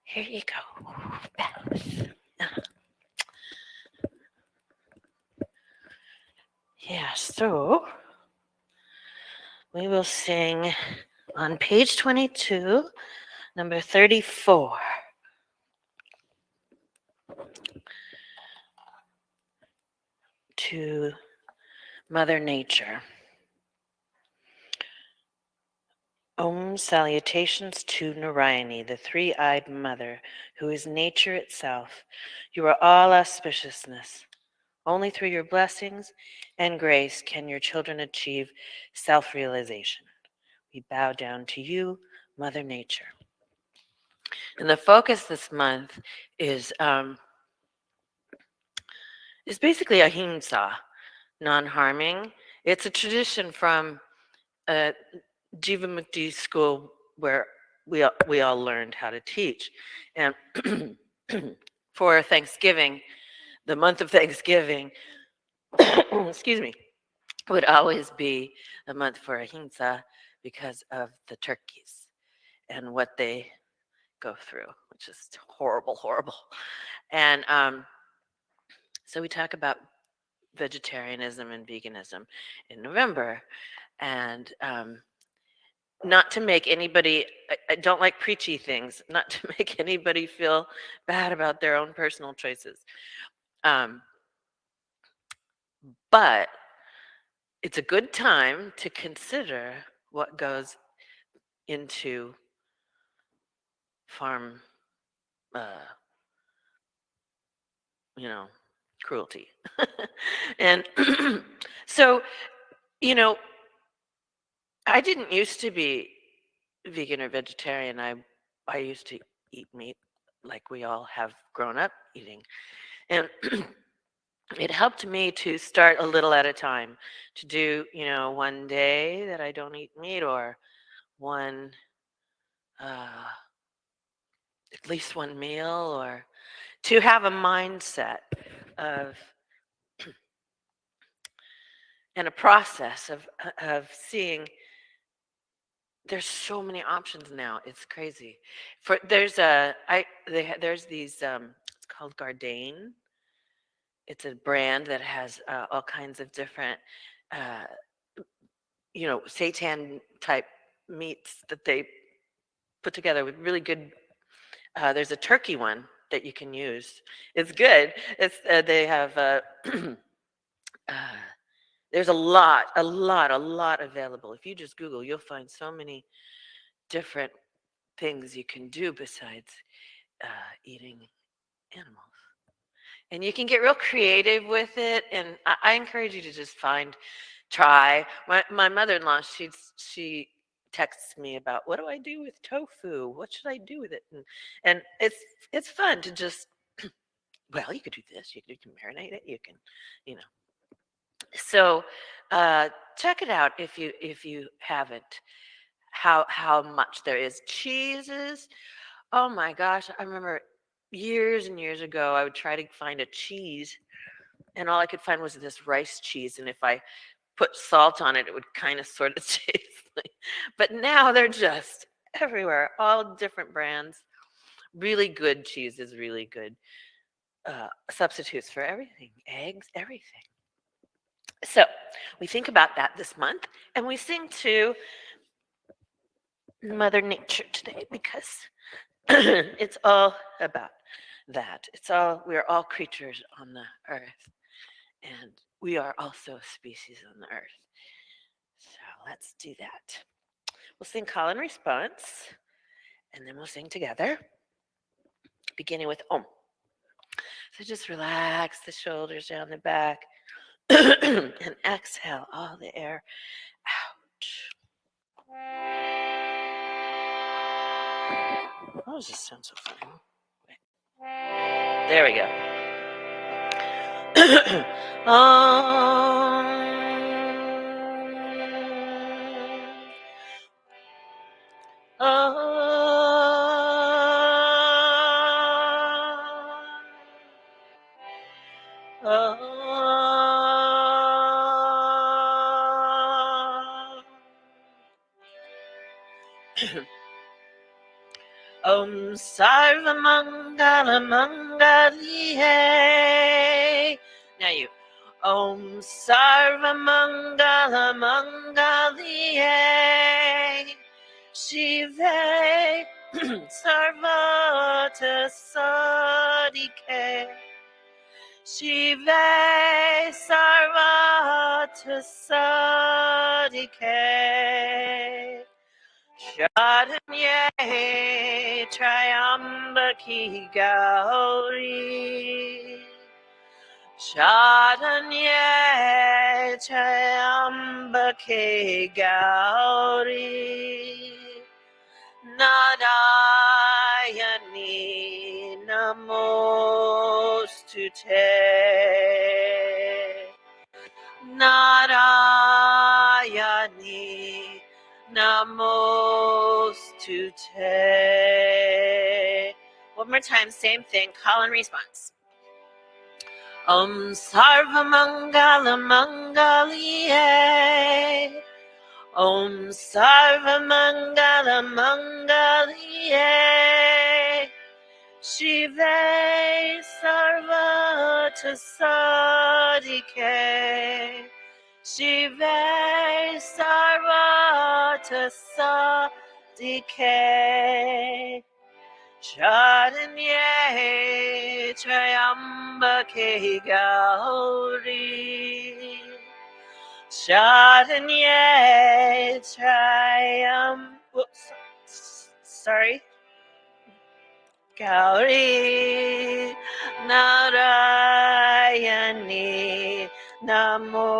Here you go. Yeah, so we will sing on page 22, number 34. To Mother Nature. Om salutations to Narayani, the three-eyed mother, who is nature itself. You are all auspiciousness. Only through your blessings and grace can your children achieve self-realization. We bow down to you, Mother Nature. And the focus this month is basically ahimsa, non-harming. It's a tradition from Jivamukti school where we all learned how to teach. And for Thanksgiving, the month of Thanksgiving, excuse me, would always be a month for ahimsa because of the turkeys and what they go through, which is horrible, horrible. And so we talk about vegetarianism and veganism in November. And not to make anybody, I don't like preachy things, not to make anybody feel bad about their own personal choices. But it's a good time to consider what goes into farm, cruelty. And so, I didn't used to be vegan or vegetarian. I used to eat meat like we all have grown up eating. And it helped me to start a little at a time, to do, one day that I don't eat meat, or one, at least one meal, or to have a mindset of, and a process of seeing there's so many options now. It's crazy. There's these, it's called Gardein. It's a brand that has all kinds of different, seitan type meats that they put together with really good. There's a turkey one that you can use. It's good. They have. There's a lot available. If you just Google, you'll find so many different things you can do besides eating animals. And you can get real creative with it. And I encourage you to just try. My mother-in-law, she texts me about, what do I do with tofu? What should I do with it? And it's fun to just well, you could do this. You can marinate it. You can, you know. So check it out if you haven't. How much there is. Cheeses. Oh my gosh, I remember years and years ago I would try to find a cheese and all I could find was this rice cheese, and if I put salt on it, it would kind of sort of taste like. But now they're just everywhere, all different brands. Really good cheeses, really good substitutes for everything, eggs, everything. So we think about that this month, and we sing to Mother Nature today because it's all about that. It's all we're all creatures on the earth, and we are also a species on the earth. So let's do that. We'll sing call and response, and then we'll sing together, beginning with Om. So just relax the shoulders down the back and exhale all the air out. Oh, does this sound so funny? Wait. There we go. Om Sarva Mangala Mangaliye. Now you. Om Sarva Mangala Mangaliye. Shive Sarvata Sadike. Shive Sarvata Sadike. Shadanye Triambaki Gauri. Shadanye Triambaki Gauri. Nadayani Namostute. Narayani Namostute. One more time, same thing, call and response. Om Sarva Mangala Mangaliye. Om Sarva Mangala Mangaliye. Shive Sarvata Sadike. Shive Sarvata Sadike. Shadanye Triambake Gauri. Shadanye sorry. Gauri Narayani Namostute.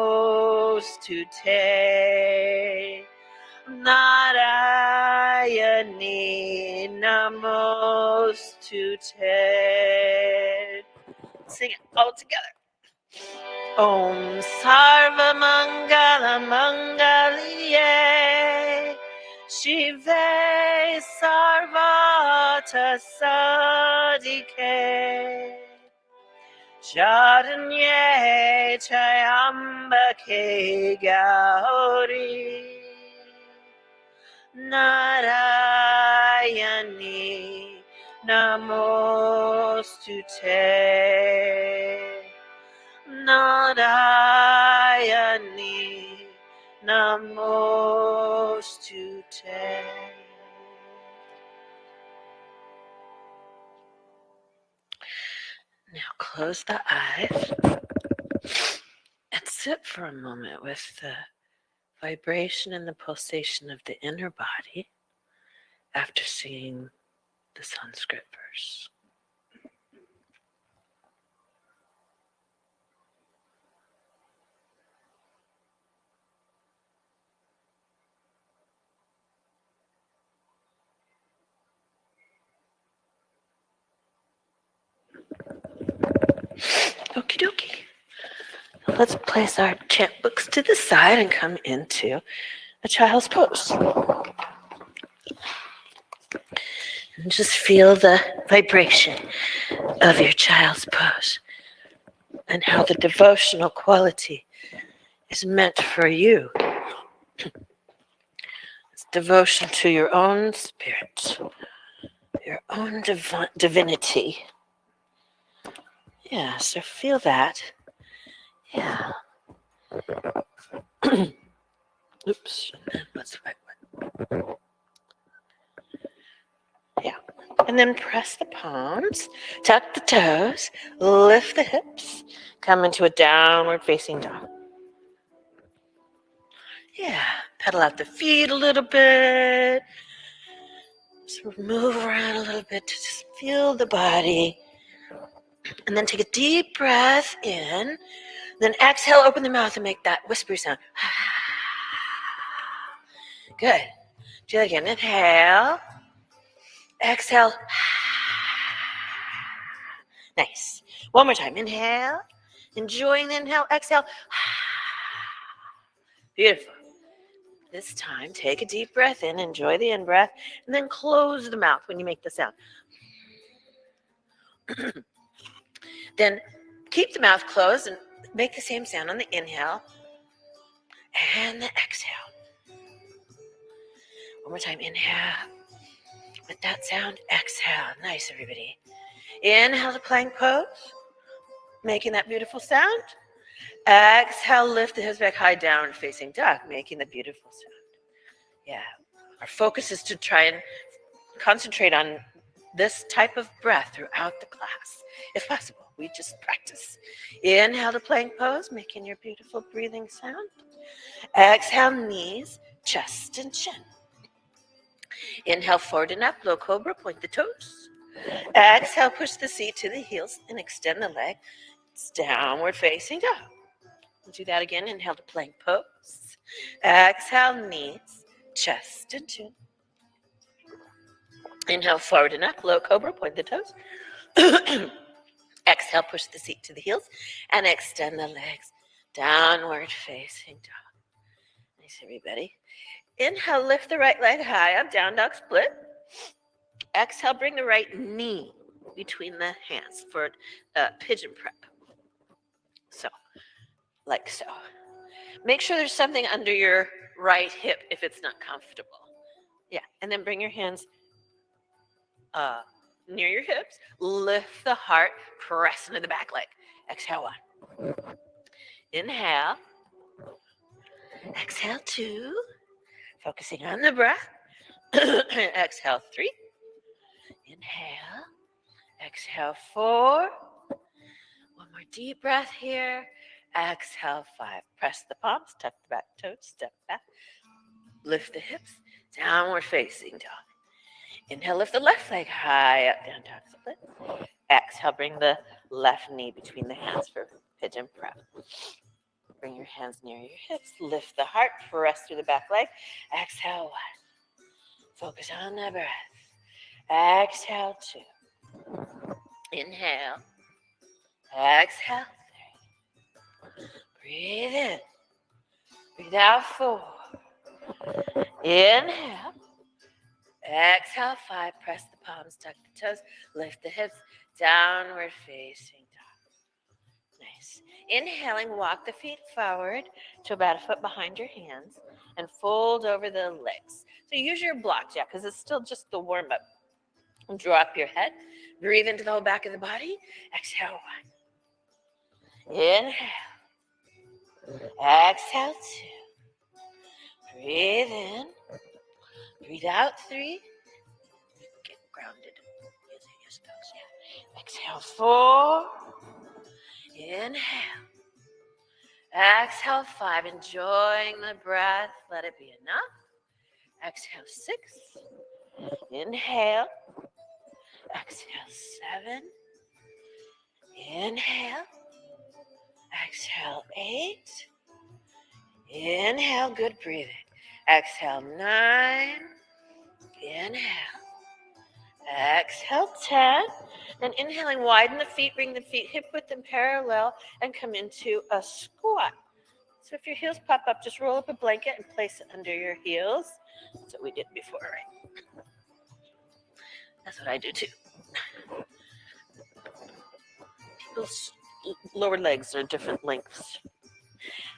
Narayani Namostute. Sing it all together. Om Sarva Mangala Mangaliye. Shive Sarvata Sadike. Shadanye Triambake Gauri. Narayani Namostute. Narayani Namostute. Now close the eyes and sit for a moment with the vibration and the pulsation of the inner body after seeing the Sanskrit verse. let's place our chant books to the side and come into a child's pose. And just feel the vibration of your child's pose and how the devotional quality is meant for you. It's devotion to your own spirit, your own divinity. Yeah, so feel that. Yeah. Oops. What's the right one? Yeah. And then press the palms, tuck the toes, lift the hips, come into a downward facing dog. Yeah. Pedal out the feet a little bit. Just move around a little bit to just feel the body. And then take a deep breath in. Then exhale, open the mouth and make that whispery sound. Good. Do that again. Inhale. Exhale. Nice. One more time. Inhale. Enjoying the inhale. Exhale. Beautiful. This time, take a deep breath in. Enjoy the in-breath. And then close the mouth when you make the sound. Then keep the mouth closed and make the same sound on the inhale and the exhale. One more time. Inhale. With that sound, exhale. Nice, everybody. Inhale to plank pose, making that beautiful sound. Exhale, lift the hips back high, down facing dog, making the beautiful sound. Yeah. Our focus is to try and concentrate on this type of breath throughout the class, if possible. We just practice. Inhale to plank pose, making your beautiful breathing sound. Exhale, knees, chest, and chin. Inhale, forward and up, low cobra, point the toes. Exhale, push the seat to the heels and extend the leg. It's downward facing dog. We'll do that again. Inhale to plank pose. Exhale, knees, chest, and chin. Inhale, forward and up, low cobra, point the toes. Exhale, push the seat to the heels and extend the legs. Downward facing dog. Nice, everybody. Inhale, lift the right leg high up, down dog split. Exhale, bring the right knee between the hands for pigeon prep. So, like so. Make sure there's something under your right hip if it's not comfortable. Yeah, and then bring your hands near your hips. Lift the heart, press into the back leg. Exhale, 1. Inhale. Exhale, 2. Focusing on the breath. Exhale, 3. Inhale. Exhale, 4. One more deep breath here. Exhale, 5. Press the palms, tuck the back toes, step back. Lift the hips, downward facing dog. Inhale, lift the left leg high up, down dog split. Exhale, bring the left knee between the hands for pigeon prep. Bring your hands near your hips, lift the heart, press through the back leg. Exhale, 1. Focus on the breath. Exhale, 2. Inhale. Exhale, 3. Breathe in. Breathe out, 4. Inhale. Exhale, 5. Press the palms, tuck the toes, lift the hips, downward facing dog. Nice. Inhaling, walk the feet forward to about a foot behind your hands and fold over the legs. So use your block jack because it's still just the warm up. Drop your head. Breathe into the whole back of the body. Exhale, 1. Inhale. Exhale, 2. Breathe in. Breathe out, 3. Get grounded. Exhale, 4. Inhale. Exhale, 5. Enjoying the breath. Let it be enough. Exhale, 6. Inhale. Exhale, 7. Inhale. Exhale, 8. Inhale, good breathing. Exhale, 9. Inhale. Exhale, 10. Then inhaling, widen the feet, bring the feet hip width and parallel, and come into a squat. So if your heels pop up, just roll up a blanket and place it under your heels. That's what we did before, right? That's what I do too. People's lower legs are different lengths.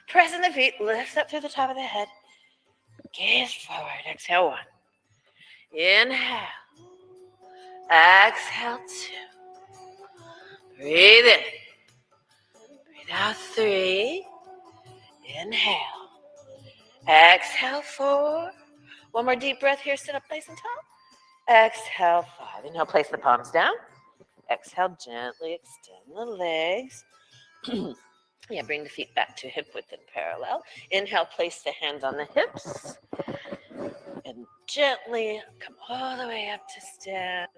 Pressing the feet, lift up through the top of the head. Gaze forward. Exhale 1. Inhale. Exhale 2. Breathe in. Breathe out 3. Inhale. Exhale 4. One more deep breath here. Sit up nice and tall. Exhale 5. Inhale, place the palms down. Exhale, gently extend the legs. Yeah, bring the feet back to hip width and parallel. Inhale, place the hands on the hips. And gently come all the way up to stand.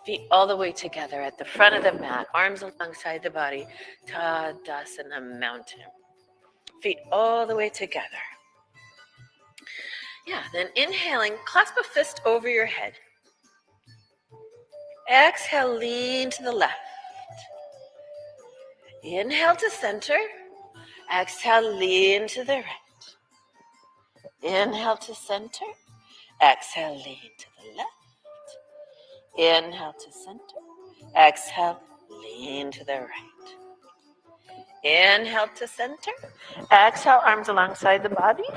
Feet all the way together at the front of the mat. Arms alongside the body. Tadasana mountain. Feet all the way together. Yeah, then inhaling, clasp a fist over your head. Exhale, lean to the left. Inhale to center. Exhale, lean to the right. Inhale to center. Exhale, lean to the left. Inhale to center. Exhale, lean to the right. Inhale to center. Exhale, arms alongside the body.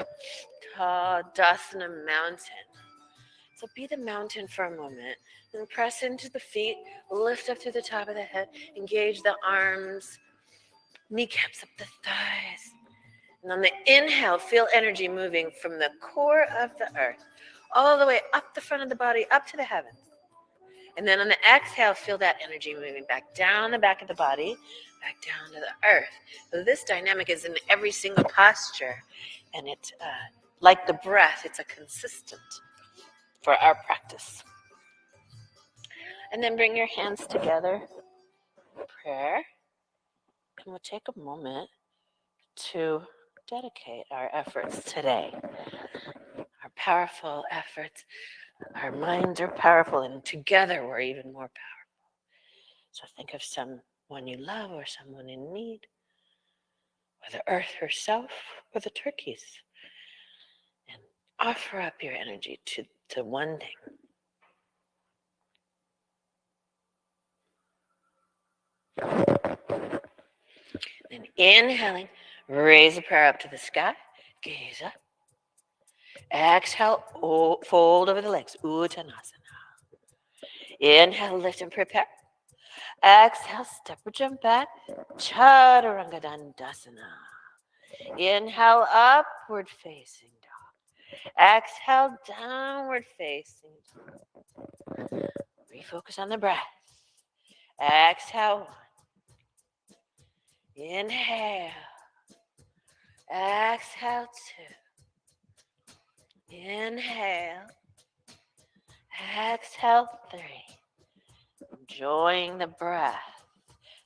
Tadasana mountain. So be the mountain for a moment. Then press into the feet. Lift up through the top of the head. Engage the arms. Kneecaps up the thighs. And on the inhale, feel energy moving from the core of the earth all the way up the front of the body, up to the heavens. And then on the exhale, feel that energy moving back down the back of the body, back down to the earth. So this dynamic is in every single posture. And it's like the breath, it's a consistent for our practice. And then bring your hands together. Prayer. And we'll take a moment to dedicate our efforts today. Our powerful efforts. Our minds are powerful, and together we're even more powerful. So think of someone you love or someone in need, or the earth herself, or the turkeys, and offer up your energy to one thing. Then inhaling, raise the prayer up to the sky, gaze up. Exhale, fold over the legs, Uttanasana. Inhale, lift and prepare. Exhale, step or jump back, Chaturanga Dandasana. Inhale, upward facing dog. Exhale, downward facing dog. Refocus on the breath. Exhale 1. Inhale. Exhale 2. Inhale. Exhale 3. Enjoying the breath.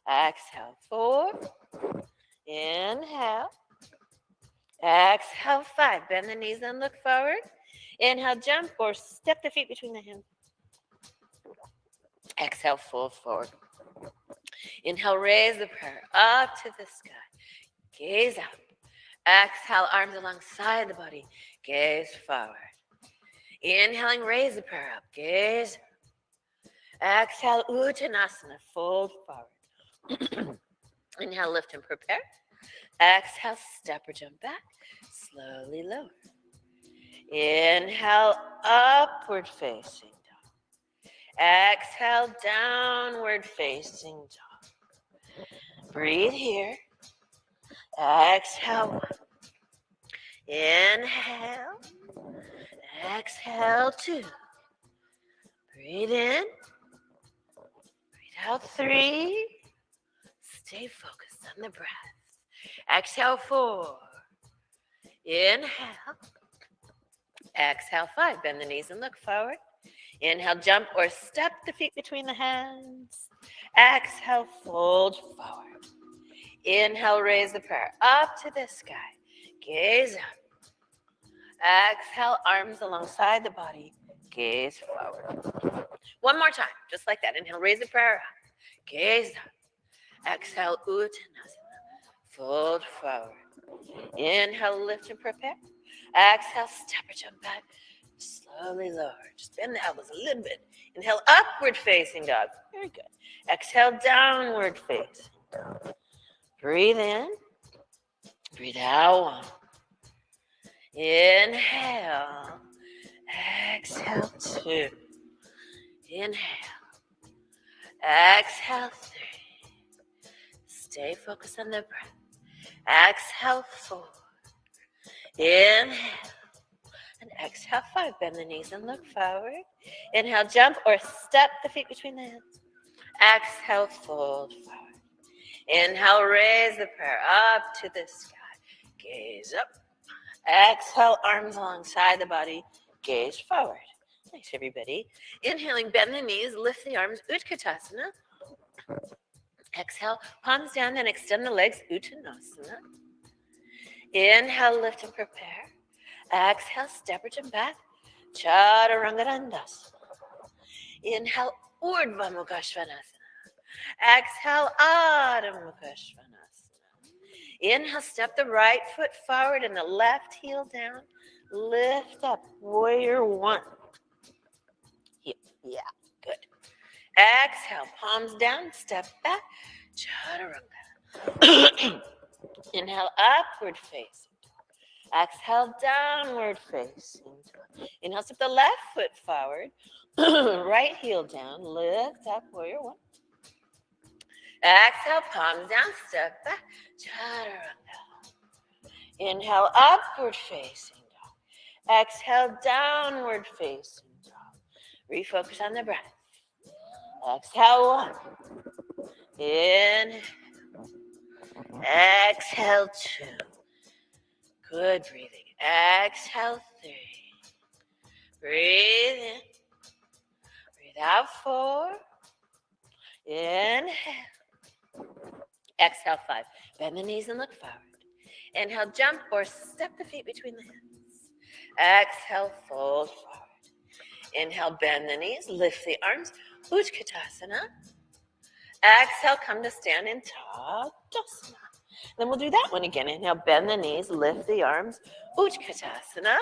Exhale 4. Inhale. Exhale 5. Bend the knees and look forward. Inhale, jump or step the feet between the hands. Exhale, fold forward. Inhale, raise the prayer up to the sky. Gaze up. Exhale, arms alongside the body. Gaze forward. Inhaling, raise the prayer up. Gaze. Exhale, Uttanasana, fold forward. Inhale, lift and prepare. Exhale, step or jump back. Slowly lower. Inhale, upward facing dog. Exhale, downward facing dog. Breathe here. Exhale 1. Inhale. Exhale 2. Breathe in. Breathe out 3. Stay focused on the breath. Exhale 4. Inhale. Exhale 5. Bend the knees and look forward. Inhale, jump or step the feet between the hands. Exhale, fold forward. Inhale, raise the prayer up to the sky. Gaze up. Exhale, arms alongside the body. Gaze forward. One more time, just like that. Inhale, raise the prayer up. Gaze down. Exhale, Uttanasana. Fold forward. Inhale, lift and prepare. Exhale, step or jump back. Slowly lower. Just bend the elbows a little bit. Inhale, upward facing dog. Very good. Exhale, downward facing dog. Breathe in. Breathe out. One. Inhale. Exhale, two. Inhale. Exhale, three. Stay focused on the breath. Exhale, four. Inhale. And exhale, five. Bend the knees and look forward. Inhale, jump or step the feet between the hands. Exhale, fold forward. Inhale, raise the prayer up to the sky. Gaze up. Exhale, arms alongside the body. Gaze forward. Nice, everybody. Inhaling, bend the knees, lift the arms, Utkatasana. Exhale, palms down, then extend the legs, Uttanasana. Inhale, lift and prepare. Exhale, step or jump back, Chaturanga Dandasana. Inhale, Urdhva Mukha Svanasana. Exhale, Adho Mukha Svanasana. Inhale, step the right foot forward and the left heel down. Lift up, warrior one. Yeah, good. Exhale, palms down, step back, Chaturanga. Inhale, upward facing. Exhale, downward facing. Inhale, step the left foot forward, right heel down, lift up, warrior one. Exhale, palms down, step back, Chaturanga. Inhale, upward facing dog. Exhale, downward facing dog. Refocus on the breath. Exhale, one. Inhale. Exhale, two. Good breathing. Exhale, three. Breathe in. Breathe out, four. Inhale. Exhale, five. Bend the knees and look forward. Inhale, jump or step the feet between the hands. Exhale, fold forward. Inhale, bend the knees, lift the arms, Utkatasana. Exhale, come to stand in Tadasana. Then we'll do that one again. Inhale, bend the knees, lift the arms, Utkatasana.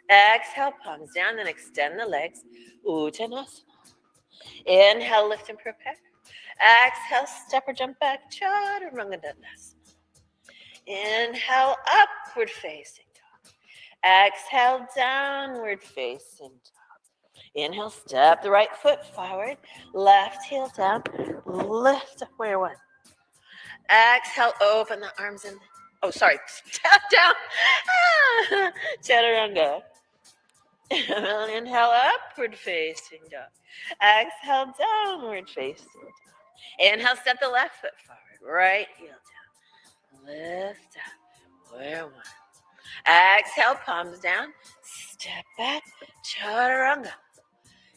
Exhale, palms down, then extend the legs, Uttanasana. Inhale, lift and prepare. Exhale, step or jump back, Chaturanga Dandasana. Inhale, upward facing dog. Exhale, downward facing dog. Inhale, step the right foot forward, left heel down, lift up warrior one. Exhale, open the arms and, step down, Chaturanga. Inhale, upward facing dog. Exhale, downward facing dog. Inhale, step the left foot forward, right heel down, lift up, warrior one. Exhale, palms down, step back, Chaturanga.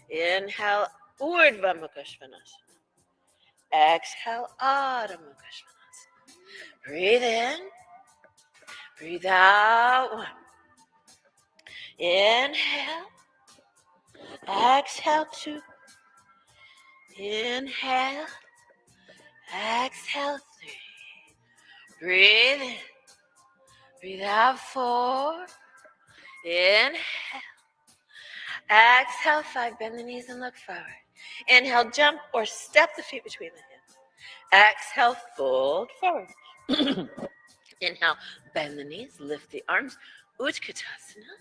Inhale, Urdhva Mukha Svanasana. Exhale, Adho Mukha Svanasana. Breathe in, breathe out, one. Inhale, exhale, two. Inhale, exhale, three. Breathe in, breathe out, four. Inhale. Exhale, five. Bend the knees and look forward. Inhale, jump or step the feet between the hands. Exhale, fold forward. Inhale, bend the knees, lift the arms, Utkatasana.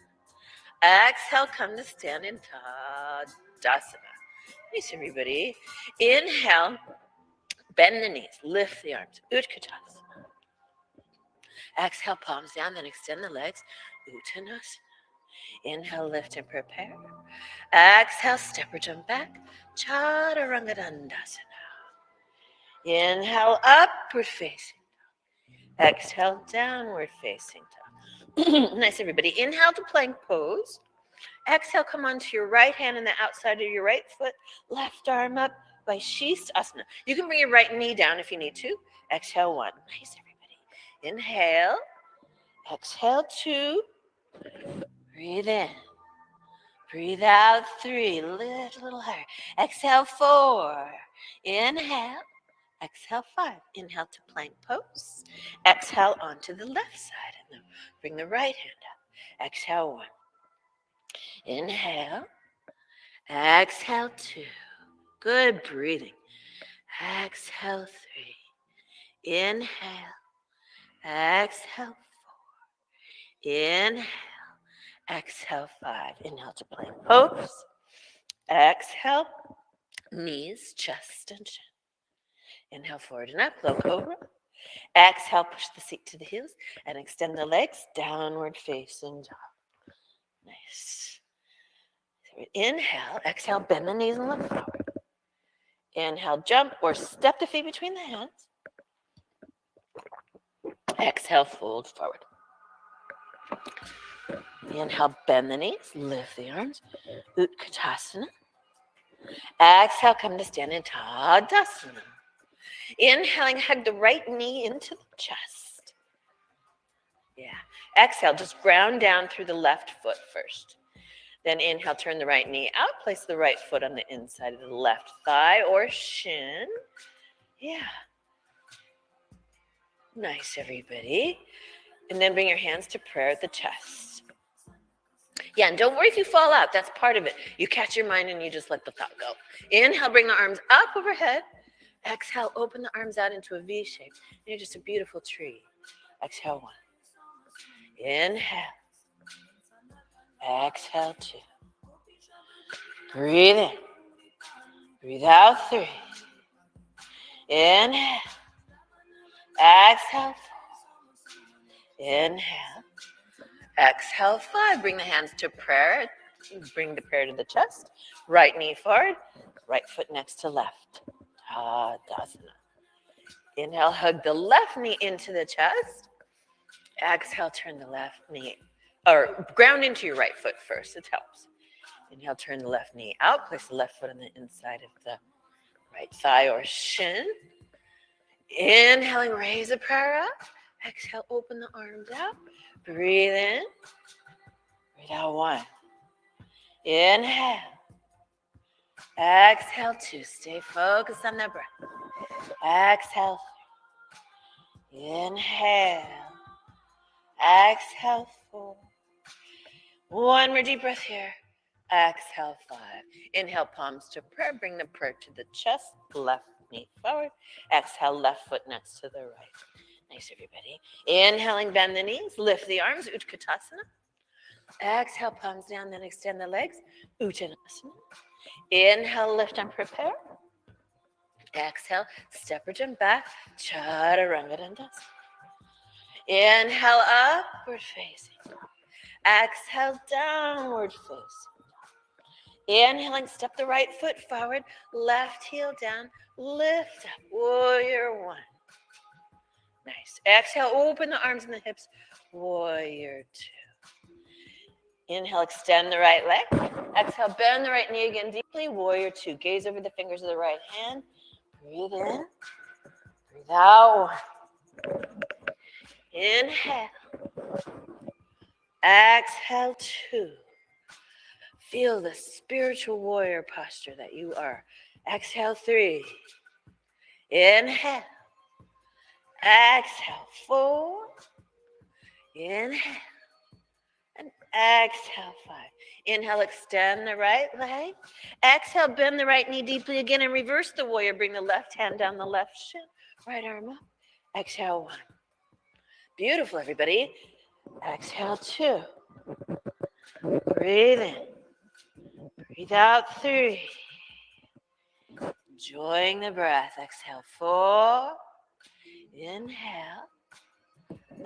Exhale, come to stand in Tadasana. Nice, everybody. Inhale, bend the knees, lift the arms, Utkatasana. Exhale, palms down, then extend the legs, Uttanasana. Inhale, lift and prepare. Exhale, step or jump back, Chaturanga Dandasana. Inhale, upward facing dog. Exhale, downward facing dog. Nice, everybody. Inhale to plank pose. Exhale, come onto your right hand and the outside of your right foot, left arm up by Asana. You can bring your right knee down if you need to. Exhale, one. Nice, everybody. Inhale. Exhale, two. Breathe in. Breathe out 3. Lift a little higher. Exhale 4. Inhale. Exhale 5. Inhale to plank pose. Exhale onto the left side. And then bring the right hand up. Exhale 1. Inhale. Exhale 2. Good breathing. Exhale 3. Inhale. Exhale 4. Inhale. Exhale 5. Inhale to plank pose. Exhale. Knees, chest, and chin. Inhale forward and up. Low cobra. Exhale. Push the seat to the heels and extend the legs. Downward facing dog. Nice. Inhale. Exhale. Bend the knees and look forward. Inhale. Jump or step the feet between the hands. Exhale. Fold forward. Inhale, bend the knees, lift the arms, Utkatasana. Exhale, come to standing Tadasana. Inhaling, hug the right knee into the chest. Yeah. Exhale, just ground down through the left foot first. Then inhale, turn the right knee out, place the right foot on the inside of the left thigh or shin. Yeah. Nice, everybody. And then bring your hands to prayer at the chest. Yeah, and don't worry if you fall out. That's part of it. You catch your mind and you just let the thought go. Inhale, bring the arms up overhead. Exhale, open the arms out into a V shape. And you're just a beautiful tree. Exhale 1. Inhale. Exhale 2. Breathe in. Breathe out 3. Inhale. Exhale 4. Inhale. Exhale 5. Bring the hands to prayer. Bring the prayer to the chest. Right knee forward. Right foot next to left. Tadasana. Inhale, hug the left knee into the chest. Exhale, turn the left knee, or ground into your right foot first. It helps. Inhale, turn the left knee out. Place the left foot on the inside of the right thigh or shin. Inhaling, raise a prayer up. Exhale, open the arms out. Breathe in. Breathe out 1. Inhale. Exhale 2. Stay focused on the breath. Exhale 3. Inhale. Exhale 4. 1 more deep breath here. Exhale 5. Inhale, palms to prayer. Bring the prayer to the chest. Left knee forward. Exhale, left foot next to the right. Nice, everybody. Inhaling, bend the knees. Lift the arms. Utkatasana. Exhale, palms down, then extend the legs. Uttanasana. Inhale, lift and prepare. Exhale, step or jump back. Chaturanga Dandasana. Inhale, upward facing. Exhale, downward facing. Inhaling, step the right foot forward. Left heel down. Lift up. Warrior 1. Nice. Exhale, open the arms and the hips. Warrior 2. Inhale, extend the right leg. Exhale, bend the right knee again deeply. Warrior 2. Gaze over the fingers of the right hand. Breathe in. Breathe out 1. Inhale. Exhale 2. Feel the spiritual warrior posture that you are. Exhale 3. Inhale. Exhale 4. Inhale. And exhale 5. Inhale, extend the right leg. Exhale, bend the right knee deeply again and reverse the warrior. Bring the left hand down the left shin. Right arm up. Exhale 1. Beautiful, everybody. Exhale 2. Breathe in. Breathe out 3. Enjoying the breath. Exhale 4. Inhale.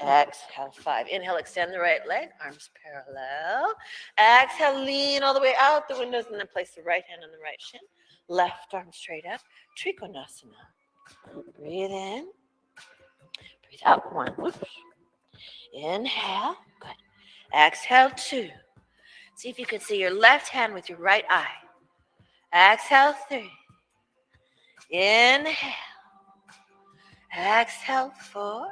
Exhale 5. Inhale, extend the right leg, arms parallel. Exhale, lean all the way out the windows and then place the right hand on the right shin. Left arm straight up. Tri-Guna. Breathe in. Breathe out 1. Whoops. Inhale. Good. Exhale 2. See if you can see your left hand with your right eye. Exhale 3. Inhale. Exhale 4.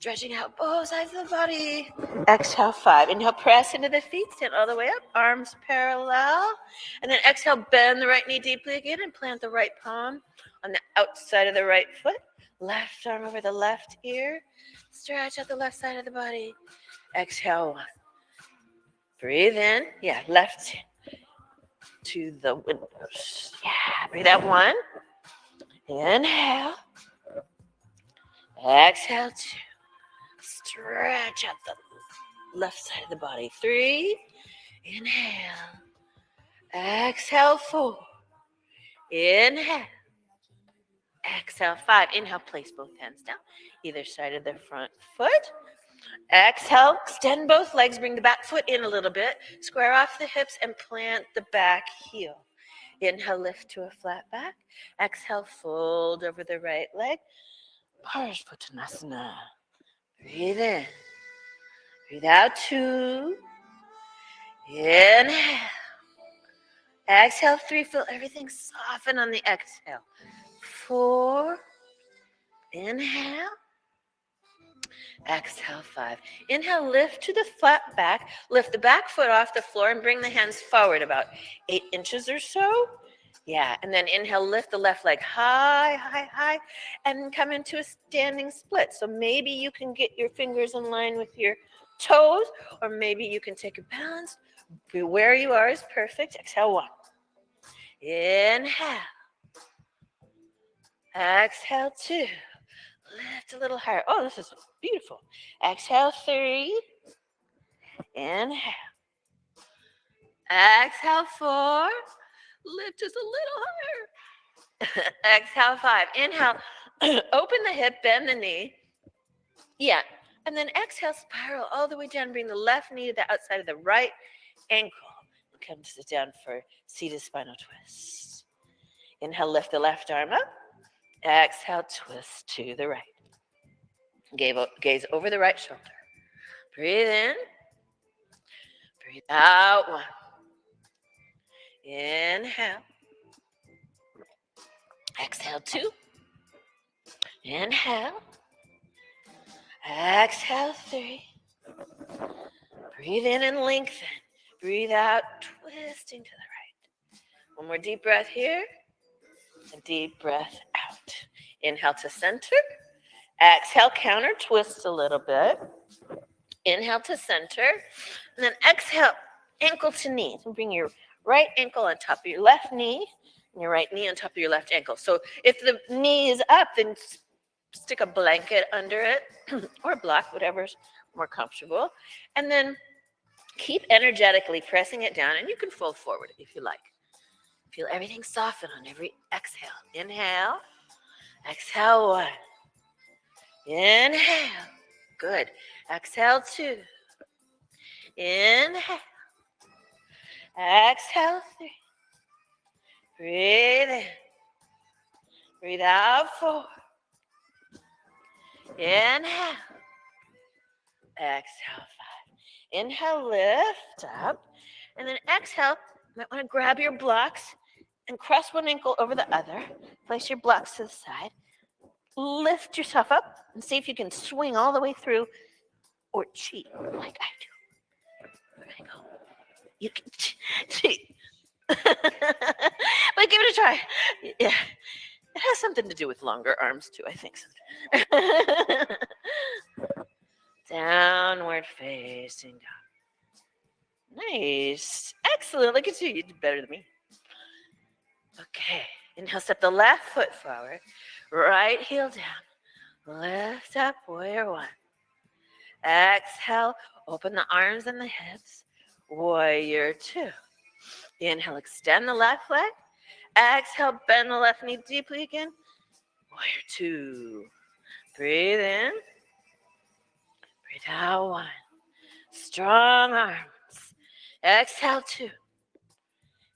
Stretching out both sides of the body. Exhale, 5. Inhale, press into the feet, stand all the way up, arms parallel. And then exhale, bend the right knee deeply again and plant the right palm on the outside of the right foot. Left arm over the left ear. Stretch out the left side of the body. Exhale, 1. Breathe in. Yeah, left to the windows. Yeah, breathe out, 1. Inhale. Exhale, 2. Stretch out the left side of the body. 3. Inhale. Exhale, 4. Inhale. Exhale, 5. Inhale, place both hands down, either side of the front foot. Exhale, extend both legs, bring the back foot in a little bit, square off the hips and plant the back heel. Inhale, lift to a flat back. Exhale, fold over the right leg. Parsvottanasana. Breathe in. Breathe out, 2. Inhale. Exhale, 3. Feel everything soften on the exhale. 4. Inhale. Exhale, 5. Inhale, lift to the flat back. Lift the back foot off the floor and bring the hands forward about 8 inches or so. Yeah, and then inhale, lift the left leg high, high, high, and come into a standing split. So maybe you can get your fingers in line with your toes, or maybe you can take a balance. Where you are is perfect. Exhale, 1. Inhale. Exhale, 2. Lift a little higher. Oh, this is beautiful. Exhale, 3. Inhale. Exhale, 4. Lift just a little higher. Exhale, 5. Inhale. Open the hip, bend the knee. Yeah. And then exhale, spiral all the way down. Bring the left knee to the outside of the right ankle. Come to sit down for seated spinal twist. Inhale, lift the left arm up. Exhale, twist to the right. Gaze over the right shoulder. Breathe in. Breathe out, 1. Inhale. Exhale, 2. Inhale. Exhale, 3. Breathe in and lengthen. Breathe out, twisting to the right. One more deep breath here. A deep breath out. Inhale to center. Exhale, counter twist a little bit. Inhale to center. And then exhale, ankle to knee. So bring your right ankle on top of your left knee, and your right knee on top of your left ankle. So if the knee is up, then stick a blanket under it or a block, whatever's more comfortable. And then keep energetically pressing it down, and you can fold forward if you like. Feel everything soften on every exhale. Inhale. Exhale, 1. Inhale. Good. Exhale, 2. Inhale. Exhale, 3. Breathe in. Breathe out, 4. Inhale. Exhale, 5. Inhale, lift up. And then exhale, you might want to grab your blocks and cross one ankle over the other. Place your blocks to the side. Lift yourself up and see if you can swing all the way through or cheat like I do. There you go. You can cheat. But give it a try. Yeah. It has something to do with longer arms too, I think. Downward facing dog. Nice. Excellent. Look at you. You did better than me. Okay. Inhale, step the left foot forward. Right heel down. Lift up, warrior 1. Exhale, open the arms and the hips. Warrior 2. Inhale, extend the left leg. Exhale, bend the left knee deeply again. Warrior 2. Breathe in. Breathe out, 1. Strong arms. Exhale, 2.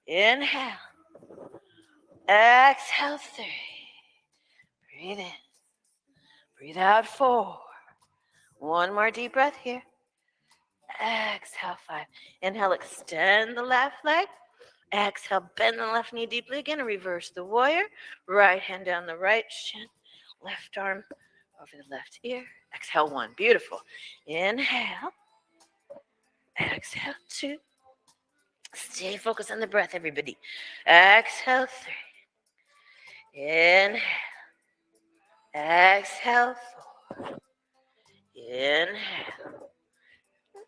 Inhale. Exhale, 3. Breathe in. Breathe out, 4. One more deep breath here. Exhale, 5. Inhale, extend the left leg. Exhale, bend the left knee deeply again and reverse the warrior. Right hand down the right shin. Left arm over the left ear. Exhale 1. Beautiful. Inhale. Exhale 2. Stay focused on the breath, everybody. Exhale 3. Inhale. Exhale 4. Inhale.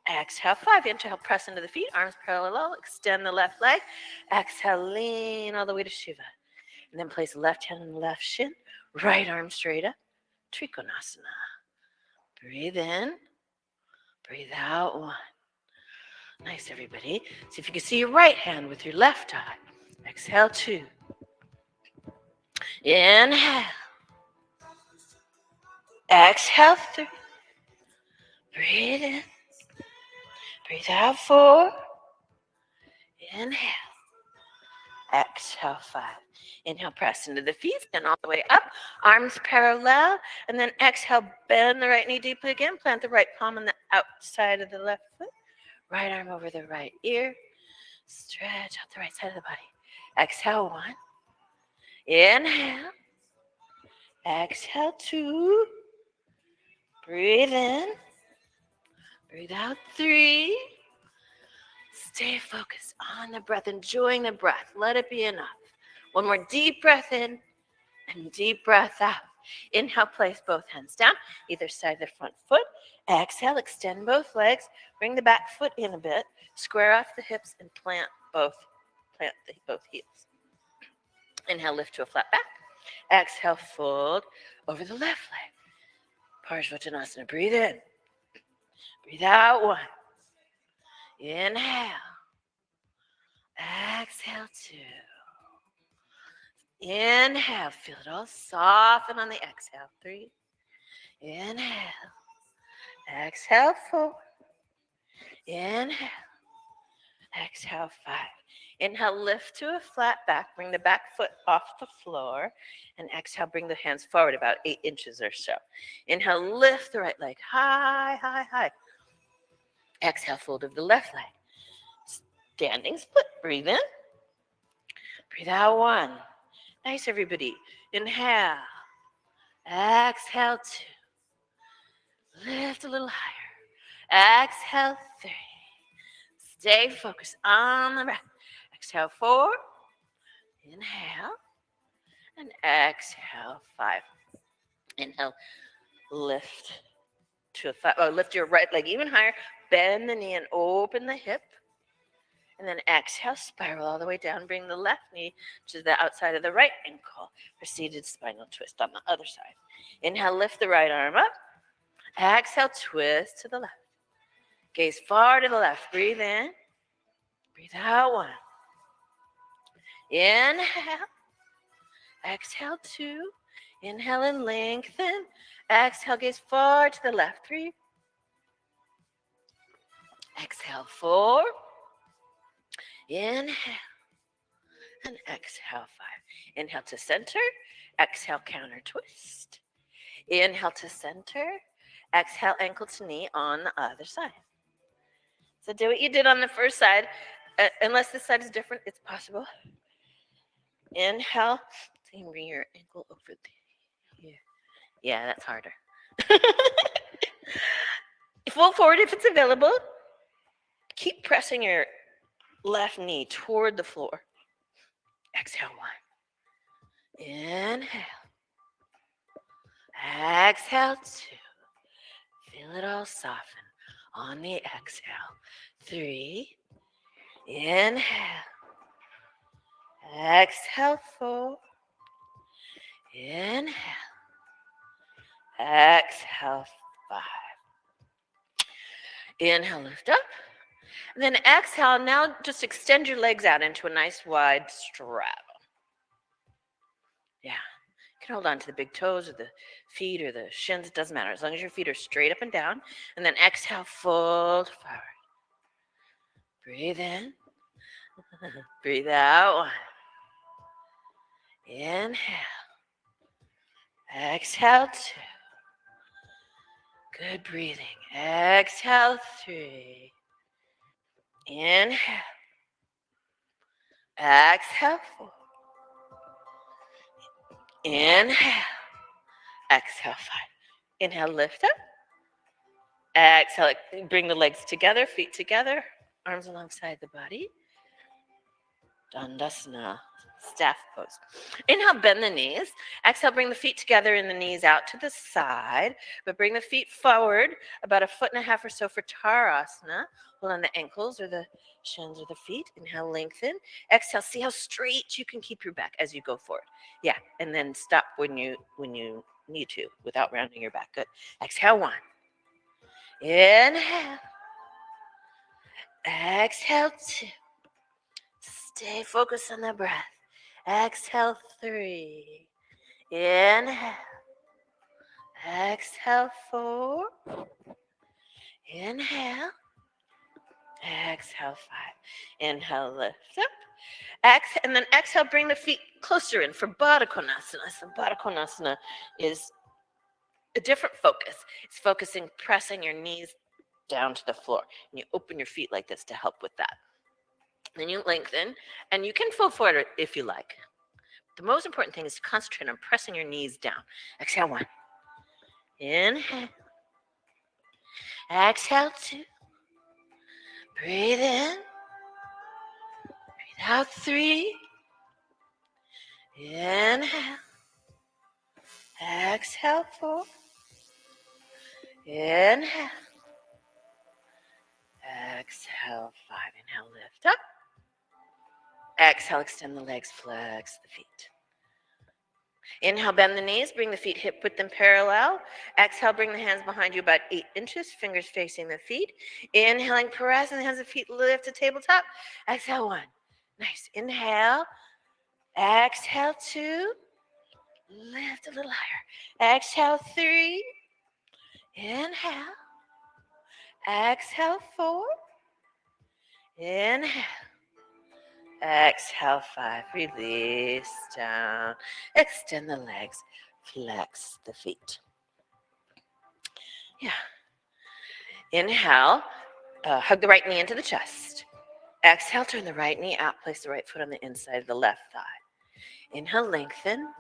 Exhale 5. Inhale, press into the feet, arms parallel. Extend the left leg. Exhale, lean all the way to Shiva. And then place left hand on the left shin, right arm straight up. Tri-Guna. Breathe in. Breathe out. 1. Nice, everybody. See if you can see your right hand with your left eye. Exhale 2. Inhale. Exhale 3. Breathe in. Breathe out 4. Inhale. Exhale 5. Inhale, press into the feet and all the way up. Arms parallel. And then exhale, bend the right knee deeply again. Plant the right palm on the outside of the left foot. Right arm over the right ear. Stretch out the right side of the body. Exhale 1. Inhale. Exhale 2. Breathe in. Breathe out 3. Stay focused on the breath, enjoying the breath. Let it be enough. One more deep breath in and deep breath out. Inhale, place both hands down, either side of the front foot. Exhale, extend both legs. Bring the back foot in a bit. Square off the hips and plant both heels. Inhale, lift to a flat back. Exhale, fold over the left leg. Parsvottanasana. Breathe in. Breathe out 1. Inhale. Exhale 2. Inhale. Feel it all soften on the exhale. 3. Inhale. Exhale 4. Inhale. Exhale 5. Inhale, lift to a flat back. Bring the back foot off the floor. And exhale, bring the hands forward about 8 inches or so. Inhale, lift the right leg high, high, high. Exhale, fold over the left leg. Standing split. Breathe in. Breathe out 1. Nice, everybody. Inhale. Exhale 2. Lift a little higher. Exhale 3. Stay focused on the breath. Exhale 4. Inhale. And exhale 5. Inhale. Lift to a 5. Lift your right leg even higher. Bend the knee and open the hip. And then exhale, spiral all the way down. Bring the left knee to the outside of the right ankle for seated spinal twist on the other side. Inhale, lift the right arm up. Exhale, twist to the left. Gaze far to the left. Breathe in. Breathe out 1. Inhale. Exhale 2. Inhale and lengthen. Exhale, gaze far to the left. 3. Exhale 4. Inhale. And exhale 5. Inhale to center. Exhale, counter twist. Inhale to center. Exhale, ankle to knee on the other side. So do what you did on the first side. Unless this side is different, it's possible. Inhale. So you can bring your ankle over here. Yeah, that's harder. Full forward if it's available. Keep pressing your left knee toward the floor. Exhale 1. Inhale. Exhale 2. Feel it all soften on the exhale. 3. Inhale. Exhale 4. Inhale. Exhale 5. Inhale, lift up. And then exhale. Now just extend your legs out into a nice wide straddle. Yeah. You can hold on to the big toes or the feet or the shins. It doesn't matter as long as your feet are straight up and down. And then exhale, fold forward. Breathe in. Breathe out. 1. Inhale. Exhale 2. Good breathing. Exhale 3. Inhale. Exhale 4. Inhale. Exhale 5. Inhale, lift up. Exhale, bring the legs together, feet together, arms alongside the body. Dandasana, staff pose. Inhale, bend the knees. Exhale, bring the feet together and the knees out to the side, but bring the feet forward about 1.5 feet or so for Tarasana. Hold on the ankles or the shins or the feet. Inhale, lengthen. Exhale, see how straight you can keep your back as you go forward. Yeah, and then stop when you need to without rounding your back. Good. Exhale, 1. Inhale. Exhale, 2. Stay focused on the breath. Exhale, 3. Inhale. Exhale, 4. Inhale. Exhale, 5. Inhale, lift up. Exhale, and then exhale, bring the feet closer in for Baddha Konasana. So Baddha Konasana is a different focus. It's focusing, pressing your knees down to the floor. And you open your feet like this to help with that. Then you lengthen, and you can fold forward if you like. The most important thing is to concentrate on pressing your knees down. Exhale, 1. Inhale. Exhale, 2. Breathe in. Breathe out, 3. Inhale. Exhale, 4. Inhale. Exhale, 5. Inhale, lift up. Exhale, extend the legs, flex the feet. Inhale, bend the knees, bring the feet hip width and parallel. Exhale, bring the hands behind you about 8 inches, fingers facing the feet. Inhaling, press, and the hands and feet lift to tabletop. Exhale, 1. Nice. Inhale. Exhale, 2. Lift a little higher. Exhale, 3. Inhale. Exhale, 4. Inhale. Exhale, 5. Release down. Extend the legs. Flex the feet. Yeah. Inhale. Hug the right knee into the chest. Exhale, turn the right knee out. Place the right foot on the inside of the left thigh. Inhale, lengthen.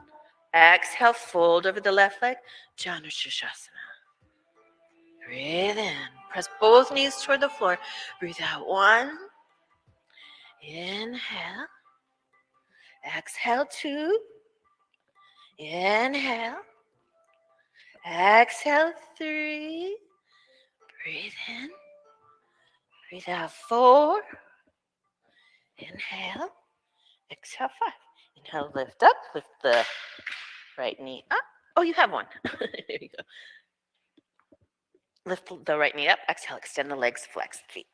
Exhale, fold over the left leg. Janu Shashasana. Breathe in. Press both knees toward the floor. Breathe out. 1. Inhale. Exhale, 2. Inhale. Exhale, 3. Breathe in. Breathe out. 4. Inhale. Exhale, 5. Inhale, lift up. Lift the right knee up. Oh, you have one. There you go. Lift the right knee up. Exhale, extend the legs, flex the feet.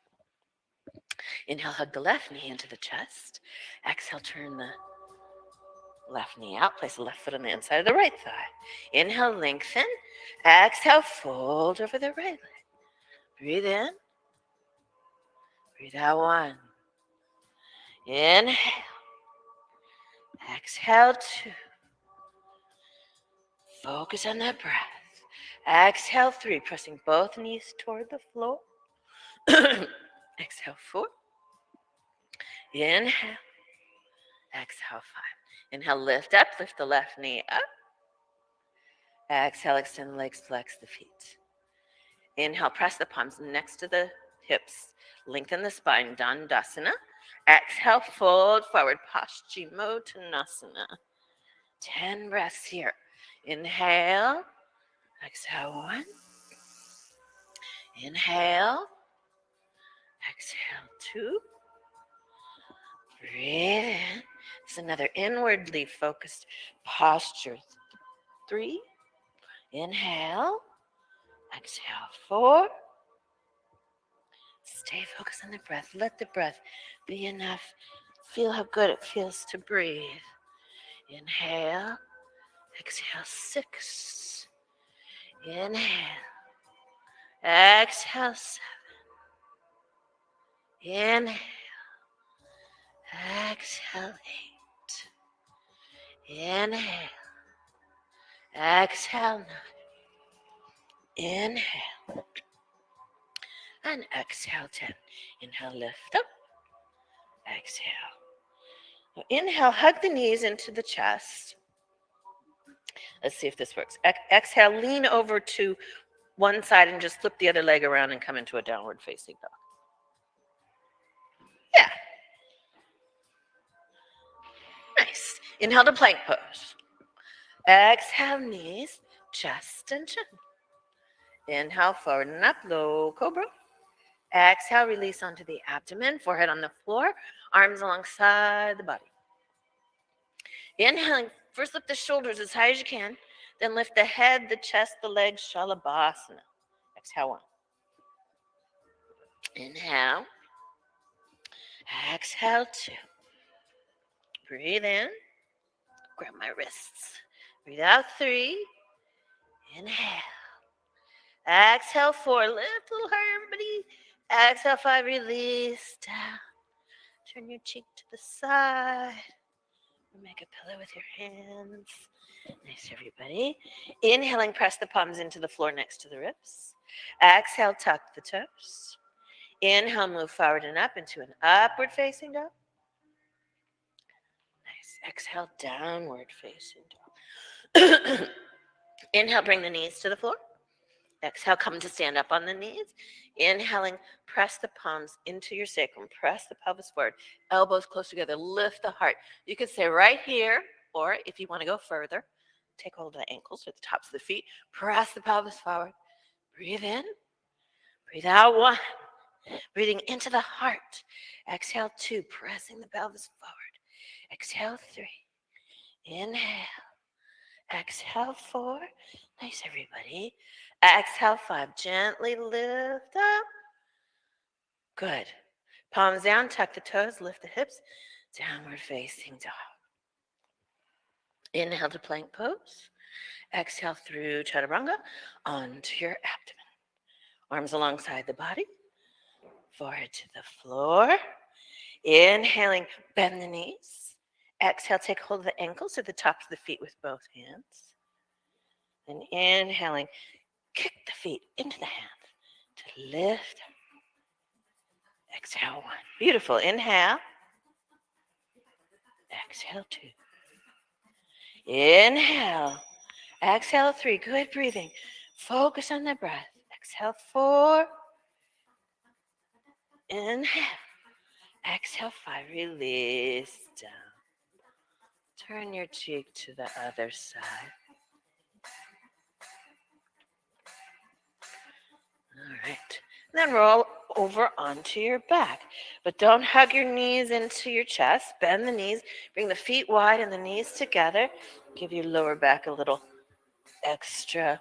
Inhale, hug the left knee into the chest. Exhale, turn the left knee out. Place the left foot on the inside of the right thigh. Inhale, lengthen. Exhale, fold over the right leg. Breathe in. Breathe out. 1. Inhale. Exhale, 2. Focus on that breath. Exhale, 3. Pressing both knees toward the floor. Exhale, 4. Inhale. Exhale, 5. Inhale, lift up. Lift the left knee up. Exhale, extend the legs, flex the feet. Inhale, press the palms next to the hips. Lengthen the spine, Dandasana. Exhale, fold forward, Paschimottanasana. 10 breaths here. Inhale. Exhale, 1. Inhale. Exhale, 2. Breathe in. It's another inwardly focused posture. 3. Inhale. Exhale, 4. Stay focused on the breath. Let the breath be enough. Feel how good it feels to breathe. Inhale. Exhale, 6. Inhale. Exhale, 7. Inhale. Exhale, 8. Inhale. Exhale, 9. Inhale. And exhale, 10. Inhale, lift up. Exhale. Now inhale, hug the knees into the chest. Let's see if this works. Exhale, lean over to one side and just flip the other leg around and come into a downward facing dog. Yeah. Nice. Inhale to plank pose. Exhale, knees, chest and chin. Inhale, forward and up, low cobra. Exhale, release onto the abdomen, forehead on the floor, arms alongside the body. Inhaling, first lift the shoulders as high as you can, then lift the head, the chest, the legs, Shalabhasana. Exhale, one. Inhale. Exhale, two. Breathe in. Grab my wrists. Breathe out, three. Inhale. Exhale, four. Lift a little higher, everybody. Exhale, five. Release down. Turn your cheek to the side. Make a pillow with your hands. Nice, everybody. Inhaling, press the palms into the floor next to the ribs. Exhale, tuck the toes. Inhale, move forward and up into an upward facing dog. Nice. Exhale, downward facing dog. Inhale, bring the knees to the floor. Exhale, come to stand up on the knees. Inhaling, press the palms into your sacrum. Press the pelvis forward. Elbows close together. Lift the heart. You can stay right here, or if you want to go further, take hold of the ankles or the tops of the feet. Press the pelvis forward. Breathe in. Breathe out, one. Breathing into the heart. Exhale, two. Pressing the pelvis forward. Exhale, three. Inhale. Exhale, four. Nice, everybody. Exhale, five. Gently lift up. Good. Palms down, tuck the toes, lift the hips. Downward facing dog. Inhale to plank pose. Exhale through chaturanga onto your abdomen. Arms alongside the body. Forehead to the floor. Inhaling, bend the knees. Exhale, take hold of the ankles or the tops of the feet with both hands. And inhaling, kick the feet into the hands to lift. Exhale, one. Beautiful. Inhale. Exhale, two. Inhale. Exhale, three. Good breathing. Focus on the breath. Exhale, four. Inhale. Exhale, five. Release down. Turn your cheek to the other side. All right. Then roll over onto your back. But don't hug your knees into your chest. Bend the knees. Bring the feet wide and the knees together. Give your lower back a little extra.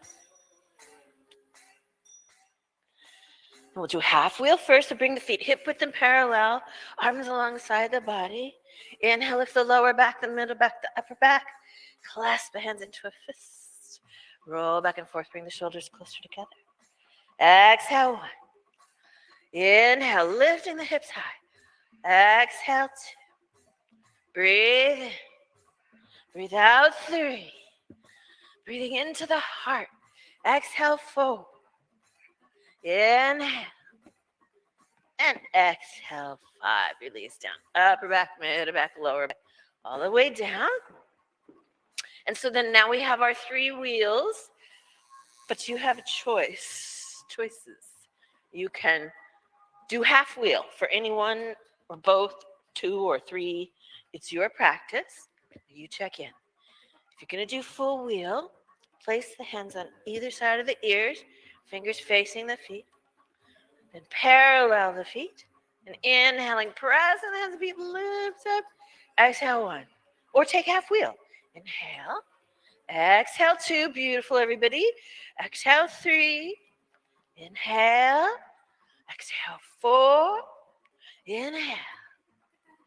We'll do half wheel first. So bring the feet hip width and parallel. Arms alongside the body. Inhale, lift the lower back, the middle back, the upper back. Clasp the hands into a fist. Roll back and forth. Bring the shoulders closer together. Exhale, one. Inhale, lifting the hips high. Exhale, two. Breathe in. Breathe out, three. Breathing into the heart. Exhale, four. Inhale. And exhale, five. Release down. Upper back, middle back, lower back. All the way down. And so then now we have our three wheels. But you have a choices. You can do half wheel for anyone or both, two or three. It's your practice. You check in. If you're going to do full wheel, place the hands on either side of the ears, fingers facing the feet. Then parallel the feet. And inhaling, press the hands, feet lift up. Exhale, one. Or take half wheel. Inhale. Exhale, two. Beautiful, everybody. Exhale, three. Inhale. Exhale, four. Inhale.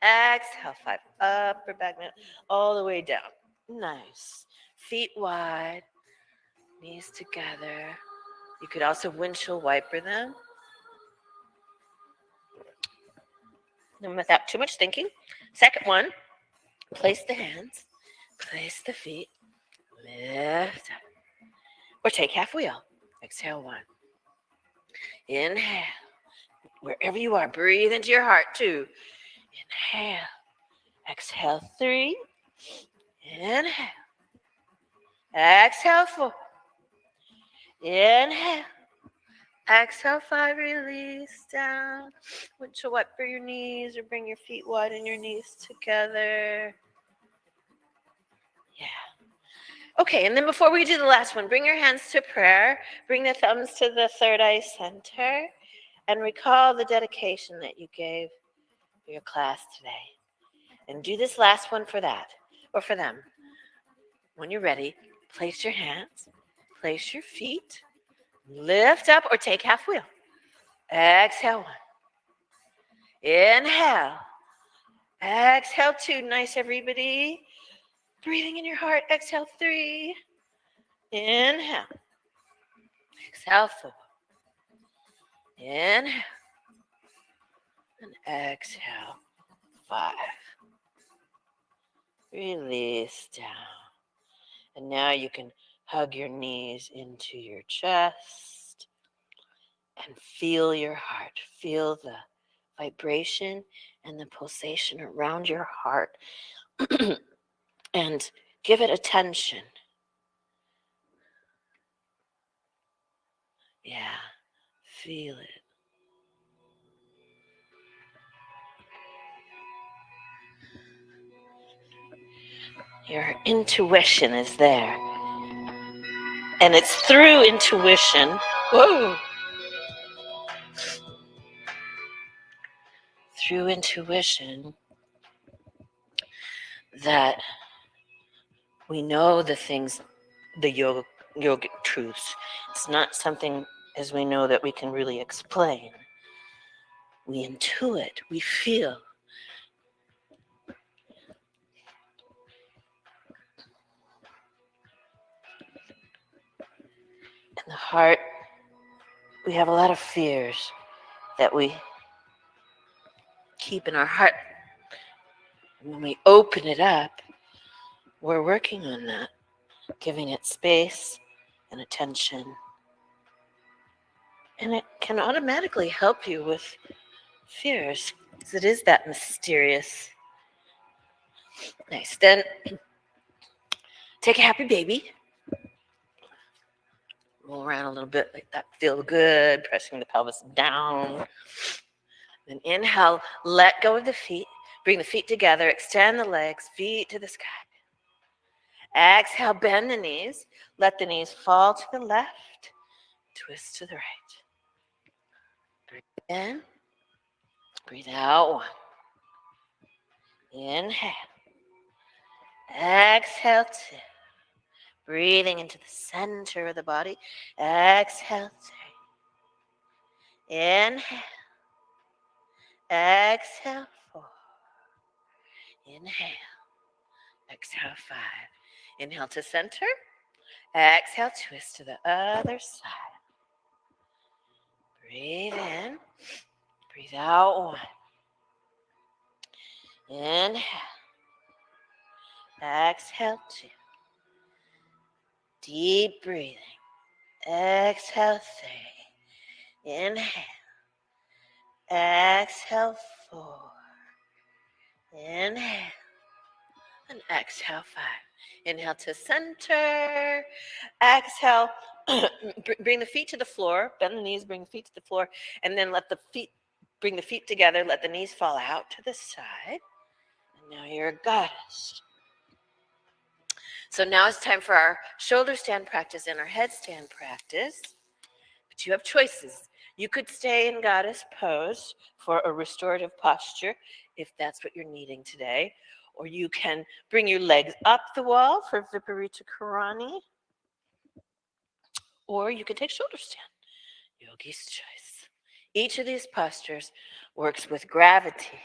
Exhale, five. Upper back, middle, all the way down. Nice. Feet wide. Knees together. You could also windshield wiper them. And without too much thinking. Second one. Place the hands. Place the feet. Lift up. Or take half wheel. Exhale, one. Inhale. Wherever you are, breathe into your heart, two. Inhale. Exhale, three. Inhale. Exhale, 4. Inhale. Exhale, 5. Release down. Windshield wipe for your knees or bring your feet wide and your knees together. Yeah. Okay, and then before we do the last one, bring your hands to prayer. Bring the thumbs to the third eye center. And recall the dedication that you gave your class today. And do this last one for that, or for them. When you're ready, place your hands, place your feet, lift up or take half wheel. Exhale, 1. Inhale. Exhale, 2. Nice, everybody. Breathing in your heart. Exhale, 3. Inhale. Exhale, 4. Inhale. And exhale, 5. Release down. And now you can hug your knees into your chest and feel your heart. Feel the vibration and the pulsation around your heart and give it attention. Yeah, feel it. Your intuition is there. And it's through intuition. Whoa. Through intuition that we know the things, the yogic truths. It's not something, as we know, that we can really explain. We intuit, we feel. In the heart, we have a lot of fears that we keep in our heart. And when we open it up, we're working on that, giving it space and attention. And it can automatically help you with fears, because it is that mysterious. Nice. Then take a happy baby. Roll around a little bit like that. Feel good. Pressing the pelvis down. Then inhale. Let go of the feet. Bring the feet together. Extend the legs. Feet to the sky. Exhale. Bend the knees. Let the knees fall to the left. Twist to the right. Breathe in. Breathe out. 1. Inhale. Exhale. 2. Breathing into the center of the body. Exhale, 3. Inhale. Exhale, 4. Inhale. Exhale, 5. Inhale to center. Exhale, twist to the other side. Breathe in. Breathe out. 1. Inhale. Exhale, 2. Deep breathing. Exhale, 3. Inhale. Exhale, 4. Inhale. And exhale, 5. Inhale to center. Exhale. Bring the feet to the floor. Bend the knees, bring the feet to the floor. And then bring the feet together. Let the knees fall out to the side. And now you're a goddess. So now it's time for our shoulder stand practice and our headstand practice. But you have choices. You could stay in goddess pose for a restorative posture if that's what you're needing today. Or you can bring your legs up the wall for Viparita Karani. Or you can take shoulder stand. Yogi's choice. Each of these postures works with gravity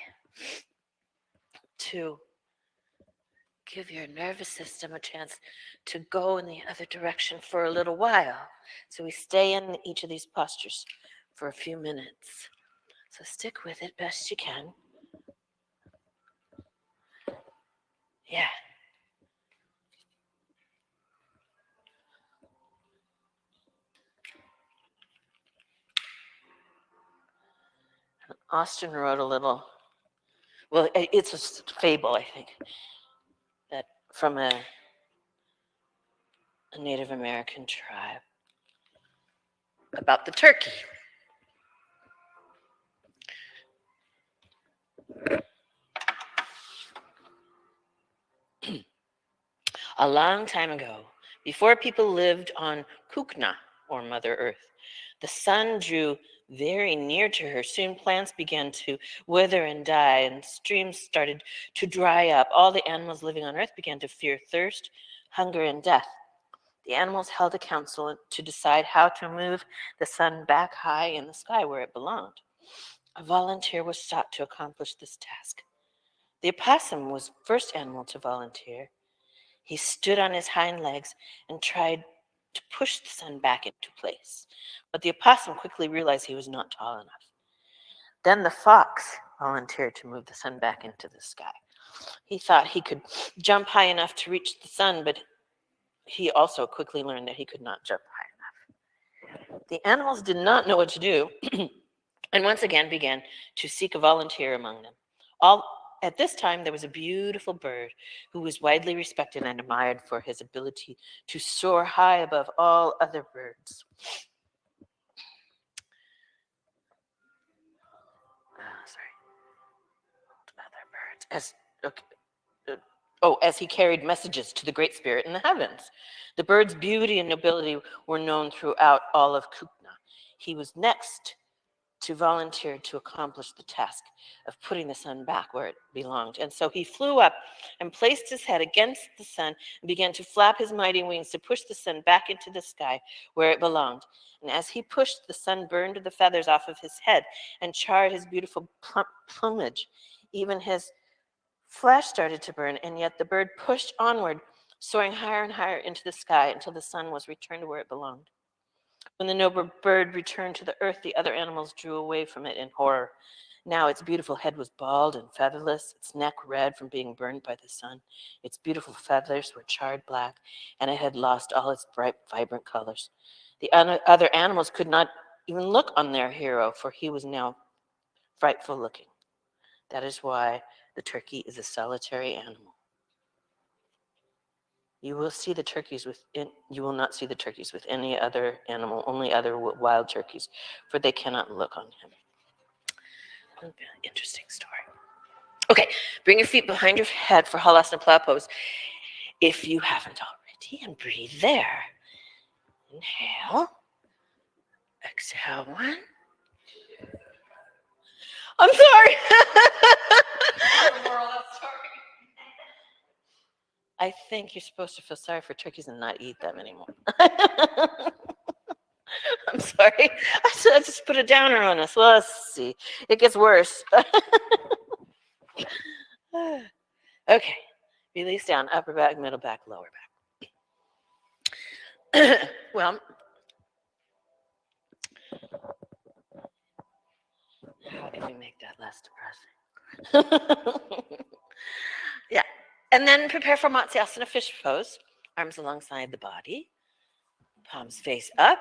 to give your nervous system a chance to go in the other direction for a little while. So we stay in each of these postures for a few minutes. So stick with it best you can. Yeah. Austin wrote a little, well, it's a fable, I think, that from a a Native American tribe, about the turkey. A long time ago, before people lived on Kukna, or Mother Earth, the sun drew very near to her. Soon plants began to wither and die, and streams started to dry up. All the animals living on Earth began to fear thirst, hunger, and death. The animals held a council to decide how to move the sun back high in the sky where it belonged. A volunteer was sought to accomplish this task. The opossum was the first animal to volunteer. He stood on his hind legs and tried to push the sun back into place. But the opossum quickly realized he was not tall enough. Then the fox volunteered to move the sun back into the sky. He thought he could jump high enough to reach the sun, but he also quickly learned that he could not jump high enough. The animals did not know what to do and once again began to seek a volunteer among them. At this time, there was a beautiful bird who was widely respected and admired for his ability to soar high above all other birds. As he carried messages to the Great Spirit in the heavens. The bird's beauty and nobility were known throughout all of Kukna. He was next to volunteer to accomplish the task of putting the sun back where it belonged. And so he flew up and placed his head against the sun and began to flap his mighty wings to push the sun back into the sky where it belonged. And as he pushed, the sun burned the feathers off of his head and charred his beautiful plumage. Even his flesh started to burn, and yet the bird pushed onward, soaring higher and higher into the sky until the sun was returned to where it belonged. When the noble bird returned to the earth, the other animals drew away from it in horror. Now its beautiful head was bald and featherless, its neck red from being burned by the sun. Its beautiful feathers were charred black, and it had lost all its bright, vibrant colors. The other animals could not even look on their hero, for he was now frightful looking. That is why the turkey is a solitary animal. You will not see the turkeys with any other animal, only other wild turkeys, for they cannot look on him. Interesting story. Okay, bring your feet behind your head for Halasana plow pose if you haven't already, and breathe there. Inhale. Exhale, one. I'm sorry. I think you're supposed to feel sorry for turkeys and not eat them anymore. I'm sorry. I just put a downer on us. Well, let's see. It gets worse. Okay. Release down, upper back, middle back, lower back. Well, how can we make that less depressing? Yeah. And then prepare for Matsyasana fish pose. Arms alongside the body. Palms face up.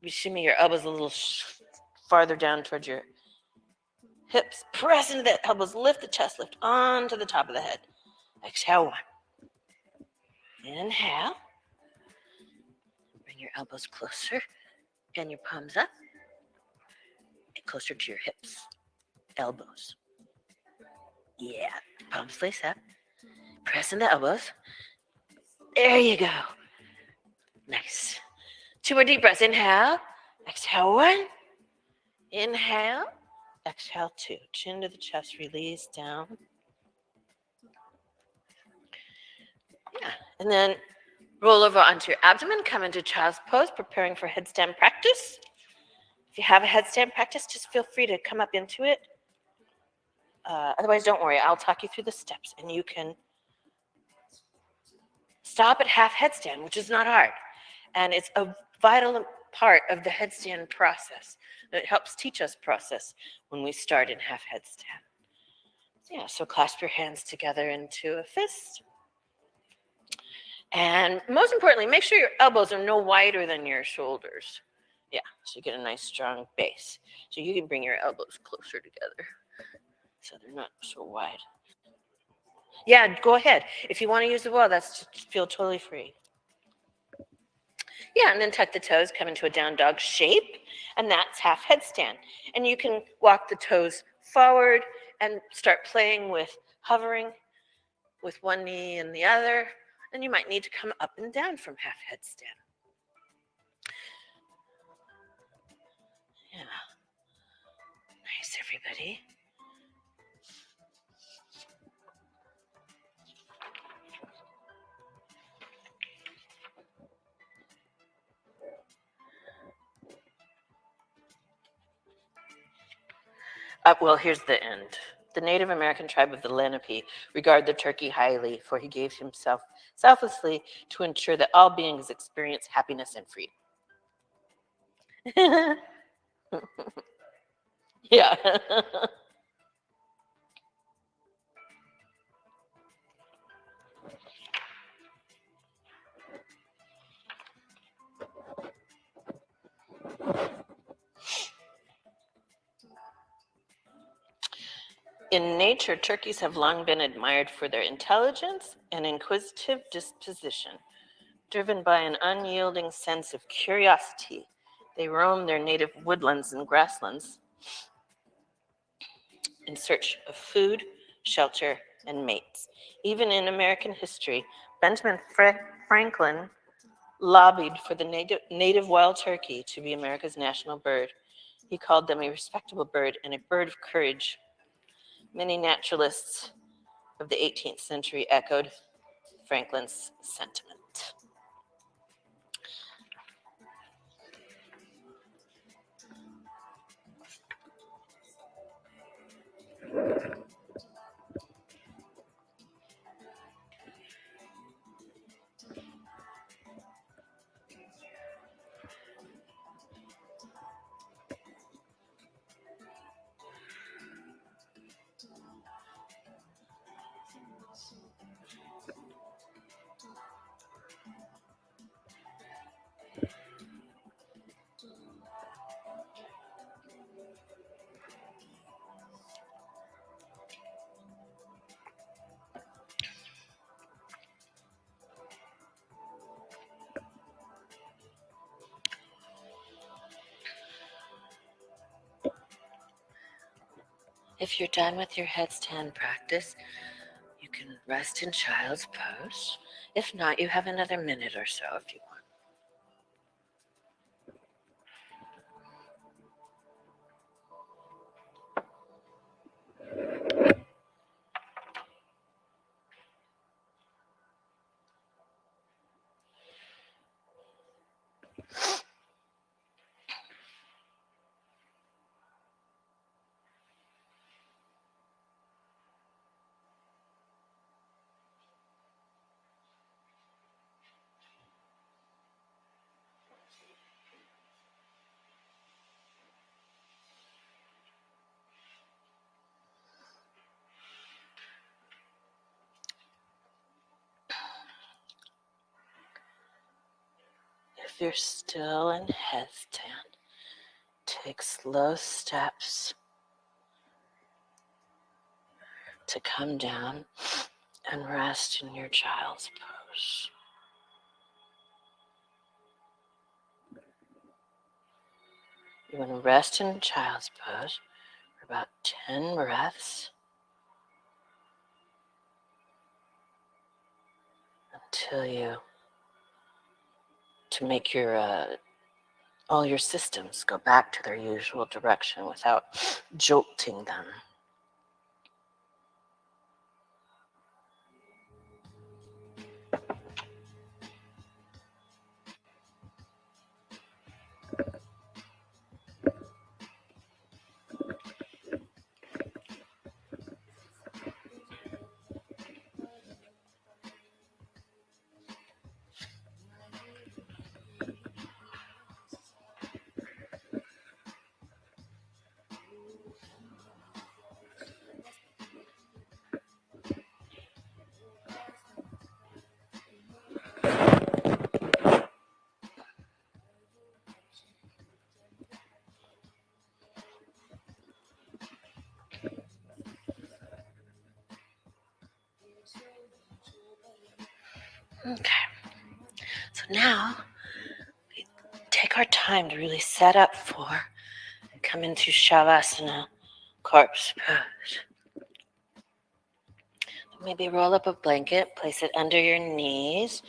You shimmy your elbows a little farther down towards your hips. Press into the elbows. Lift the chest. Lift onto the top of the head. Exhale, one. Inhale. Bring your elbows closer and your palms up and closer to your hips. Elbows. Yeah. Palms face up. Press in the elbows. There you go. Nice. 2 more deep breaths. Inhale. Exhale, one. Inhale. Exhale, two. Chin to the chest. Release down. Yeah. And then roll over onto your abdomen. Come into child's pose, preparing for headstand practice. If you have a headstand practice, just feel free to come up into it. Otherwise, don't worry. I'll talk you through the steps, and you can stop at half headstand, which is not hard. And it's a vital part of the headstand process. It helps teach us process when we start in half headstand. Yeah, so clasp your hands together into a fist. And most importantly, make sure your elbows are no wider than your shoulders. Yeah, so you get a nice strong base. So you can bring your elbows closer together so they're not so wide. Yeah, go ahead. If you want to use the wall, feel totally free. Yeah, and then tuck the toes, come into a down dog shape, and that's half headstand. And you can walk the toes forward and start playing with hovering with one knee and the other. And you might need to come up and down from half headstand. Yeah. Nice, everybody. Well, here's the end. The Native American tribe of the Lenape regard the turkey highly, for he gave himself selflessly to ensure that all beings experience happiness and freedom. Yeah. In nature, turkeys have long been admired for their intelligence and inquisitive disposition. Driven by an unyielding sense of curiosity, they roam their native woodlands and grasslands in search of food, shelter, and mates. Even in American history, Benjamin Franklin lobbied for the native wild turkey to be America's national bird. He called them a respectable bird and a bird of courage. Many naturalists of the 18th century echoed Franklin's sentiment. If you're done with your headstand practice, you can rest in child's pose. If not, you have another minute or so if you want. If you're still in headstand, take slow steps to come down and rest in your child's pose. You want to rest in child's pose for about 10 breaths until to make your all your systems go back to their usual direction without jolting them. Okay. So now our time to really set up for and come into Shavasana, corpse pose. Maybe roll up a blanket, place it under your knees.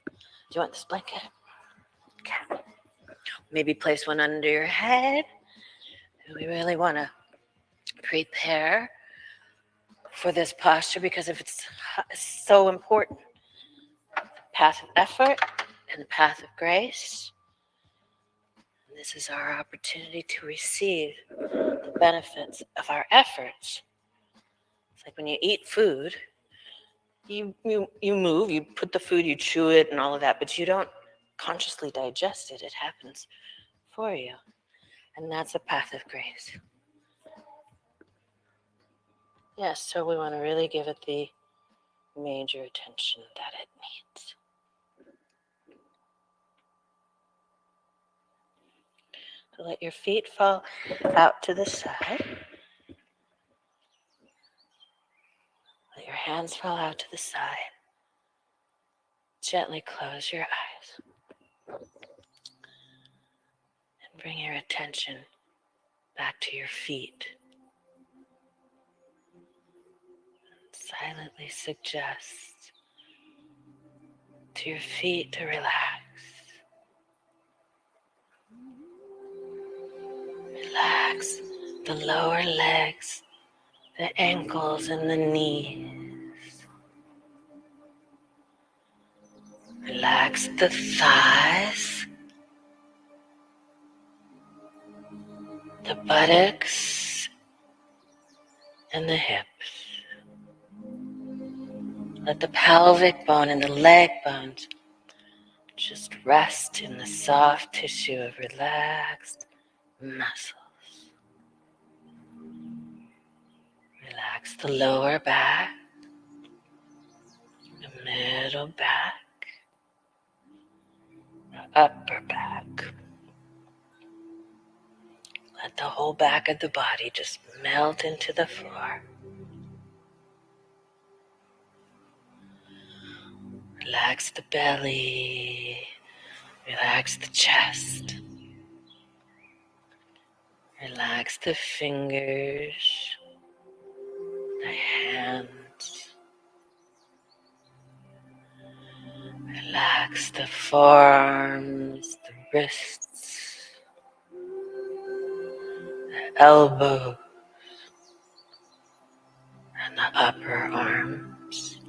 Do you want this blanket? Okay. Maybe place one under your head. We really want to prepare for this posture because if it's so important. Path of effort and the path of grace. And this is our opportunity to receive the benefits of our efforts. It's like when you eat food, you move, you put the food, you chew it and all of that, but you don't consciously digest it. It happens for you. And that's a path of grace. Yes, so we want to really give it the major attention that it needs. So let your feet fall out to the side. Let your hands fall out to the side. Gently close your eyes. And bring your attention back to your feet. Silently suggest to your feet to relax. Relax the lower legs, the ankles and the knees. Relax the thighs, the buttocks, and the hips. Let the pelvic bone and the leg bones just rest in the soft tissue of relaxed muscles. Relax the lower back, the middle back, the upper back. Let the whole back of the body just melt into the floor. Relax the belly, relax the chest. Relax the fingers, the hands. Relax the forearms, the wrists, the elbows, and the upper arms.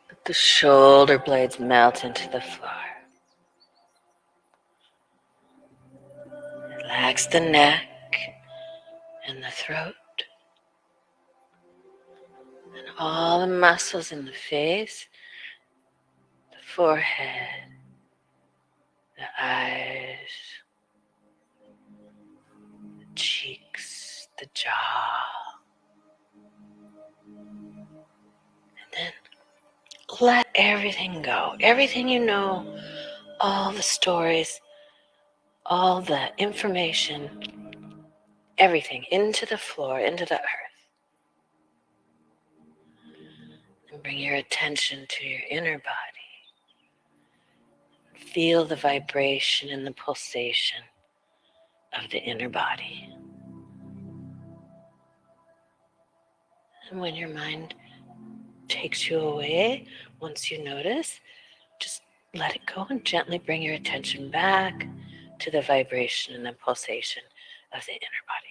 Let the shoulder blades melt into the floor. Relax the neck and the throat. And all the muscles in the face, the forehead, the eyes, the cheeks, the jaw. And then let everything go. Everything you know, all the stories, all the information, everything into the floor, into the earth. And bring your attention to your inner body. Feel the vibration and the pulsation of the inner body. And when your mind takes you away, once you notice, just let it go and gently bring your attention back to the vibration and the pulsation of the inner body.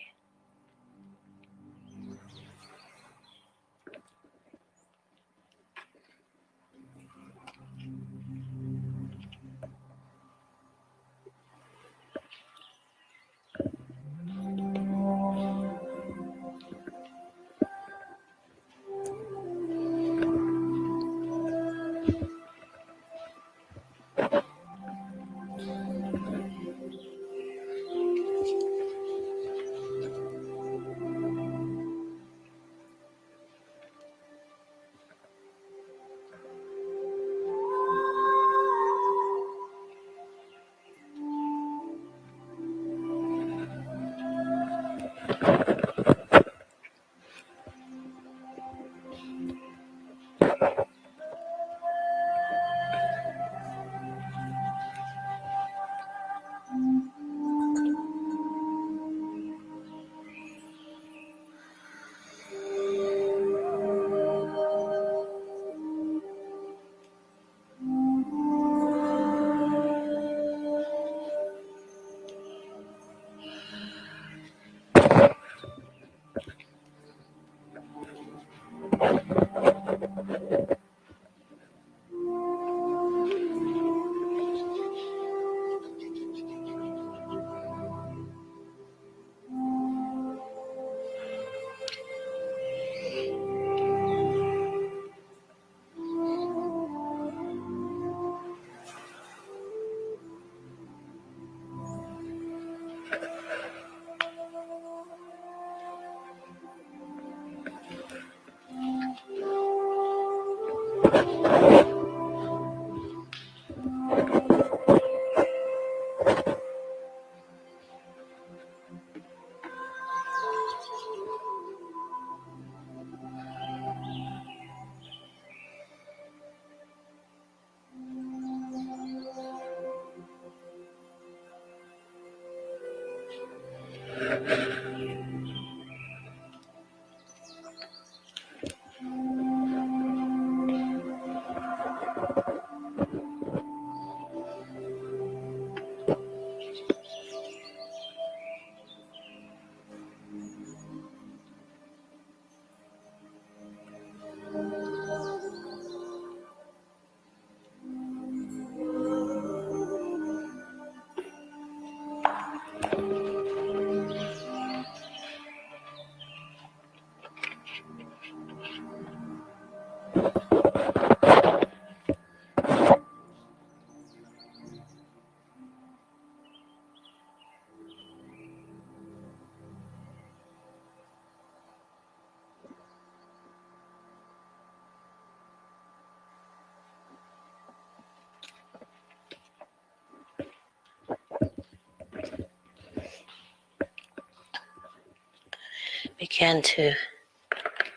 Begin to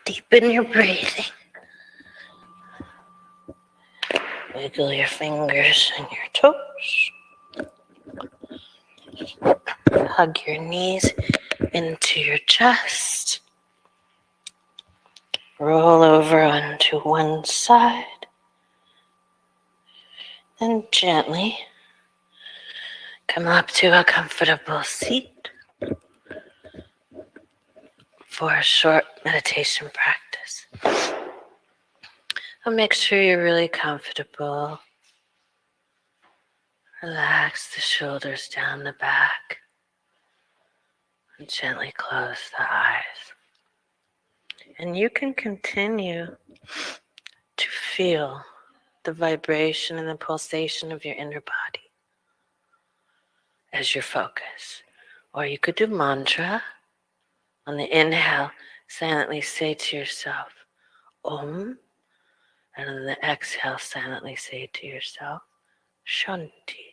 deepen your breathing. Wiggle your fingers and your toes. Hug your knees into your chest. Roll over onto one side. And gently come up to a comfortable seat for a short meditation practice. So make sure you're really comfortable. Relax the shoulders down the back and gently close the eyes. And you can continue to feel the vibration and the pulsation of your inner body as your focus. Or you could do mantra. On the inhale, silently say to yourself, Om. And on the exhale, silently say to yourself, Shanti.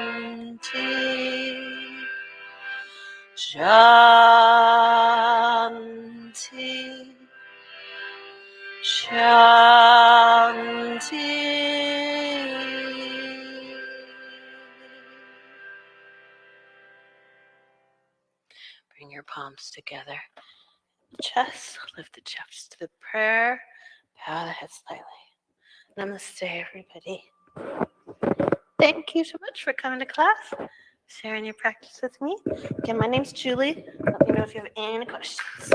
Shanti, Shanti, Shanti. Bring your palms together. Chest, lift the chest to the prayer. Bow the head slightly. Namaste, everybody. Thank you so much for coming to class, sharing your practice with me. Again, my name's Julie. Let me know if you have any questions.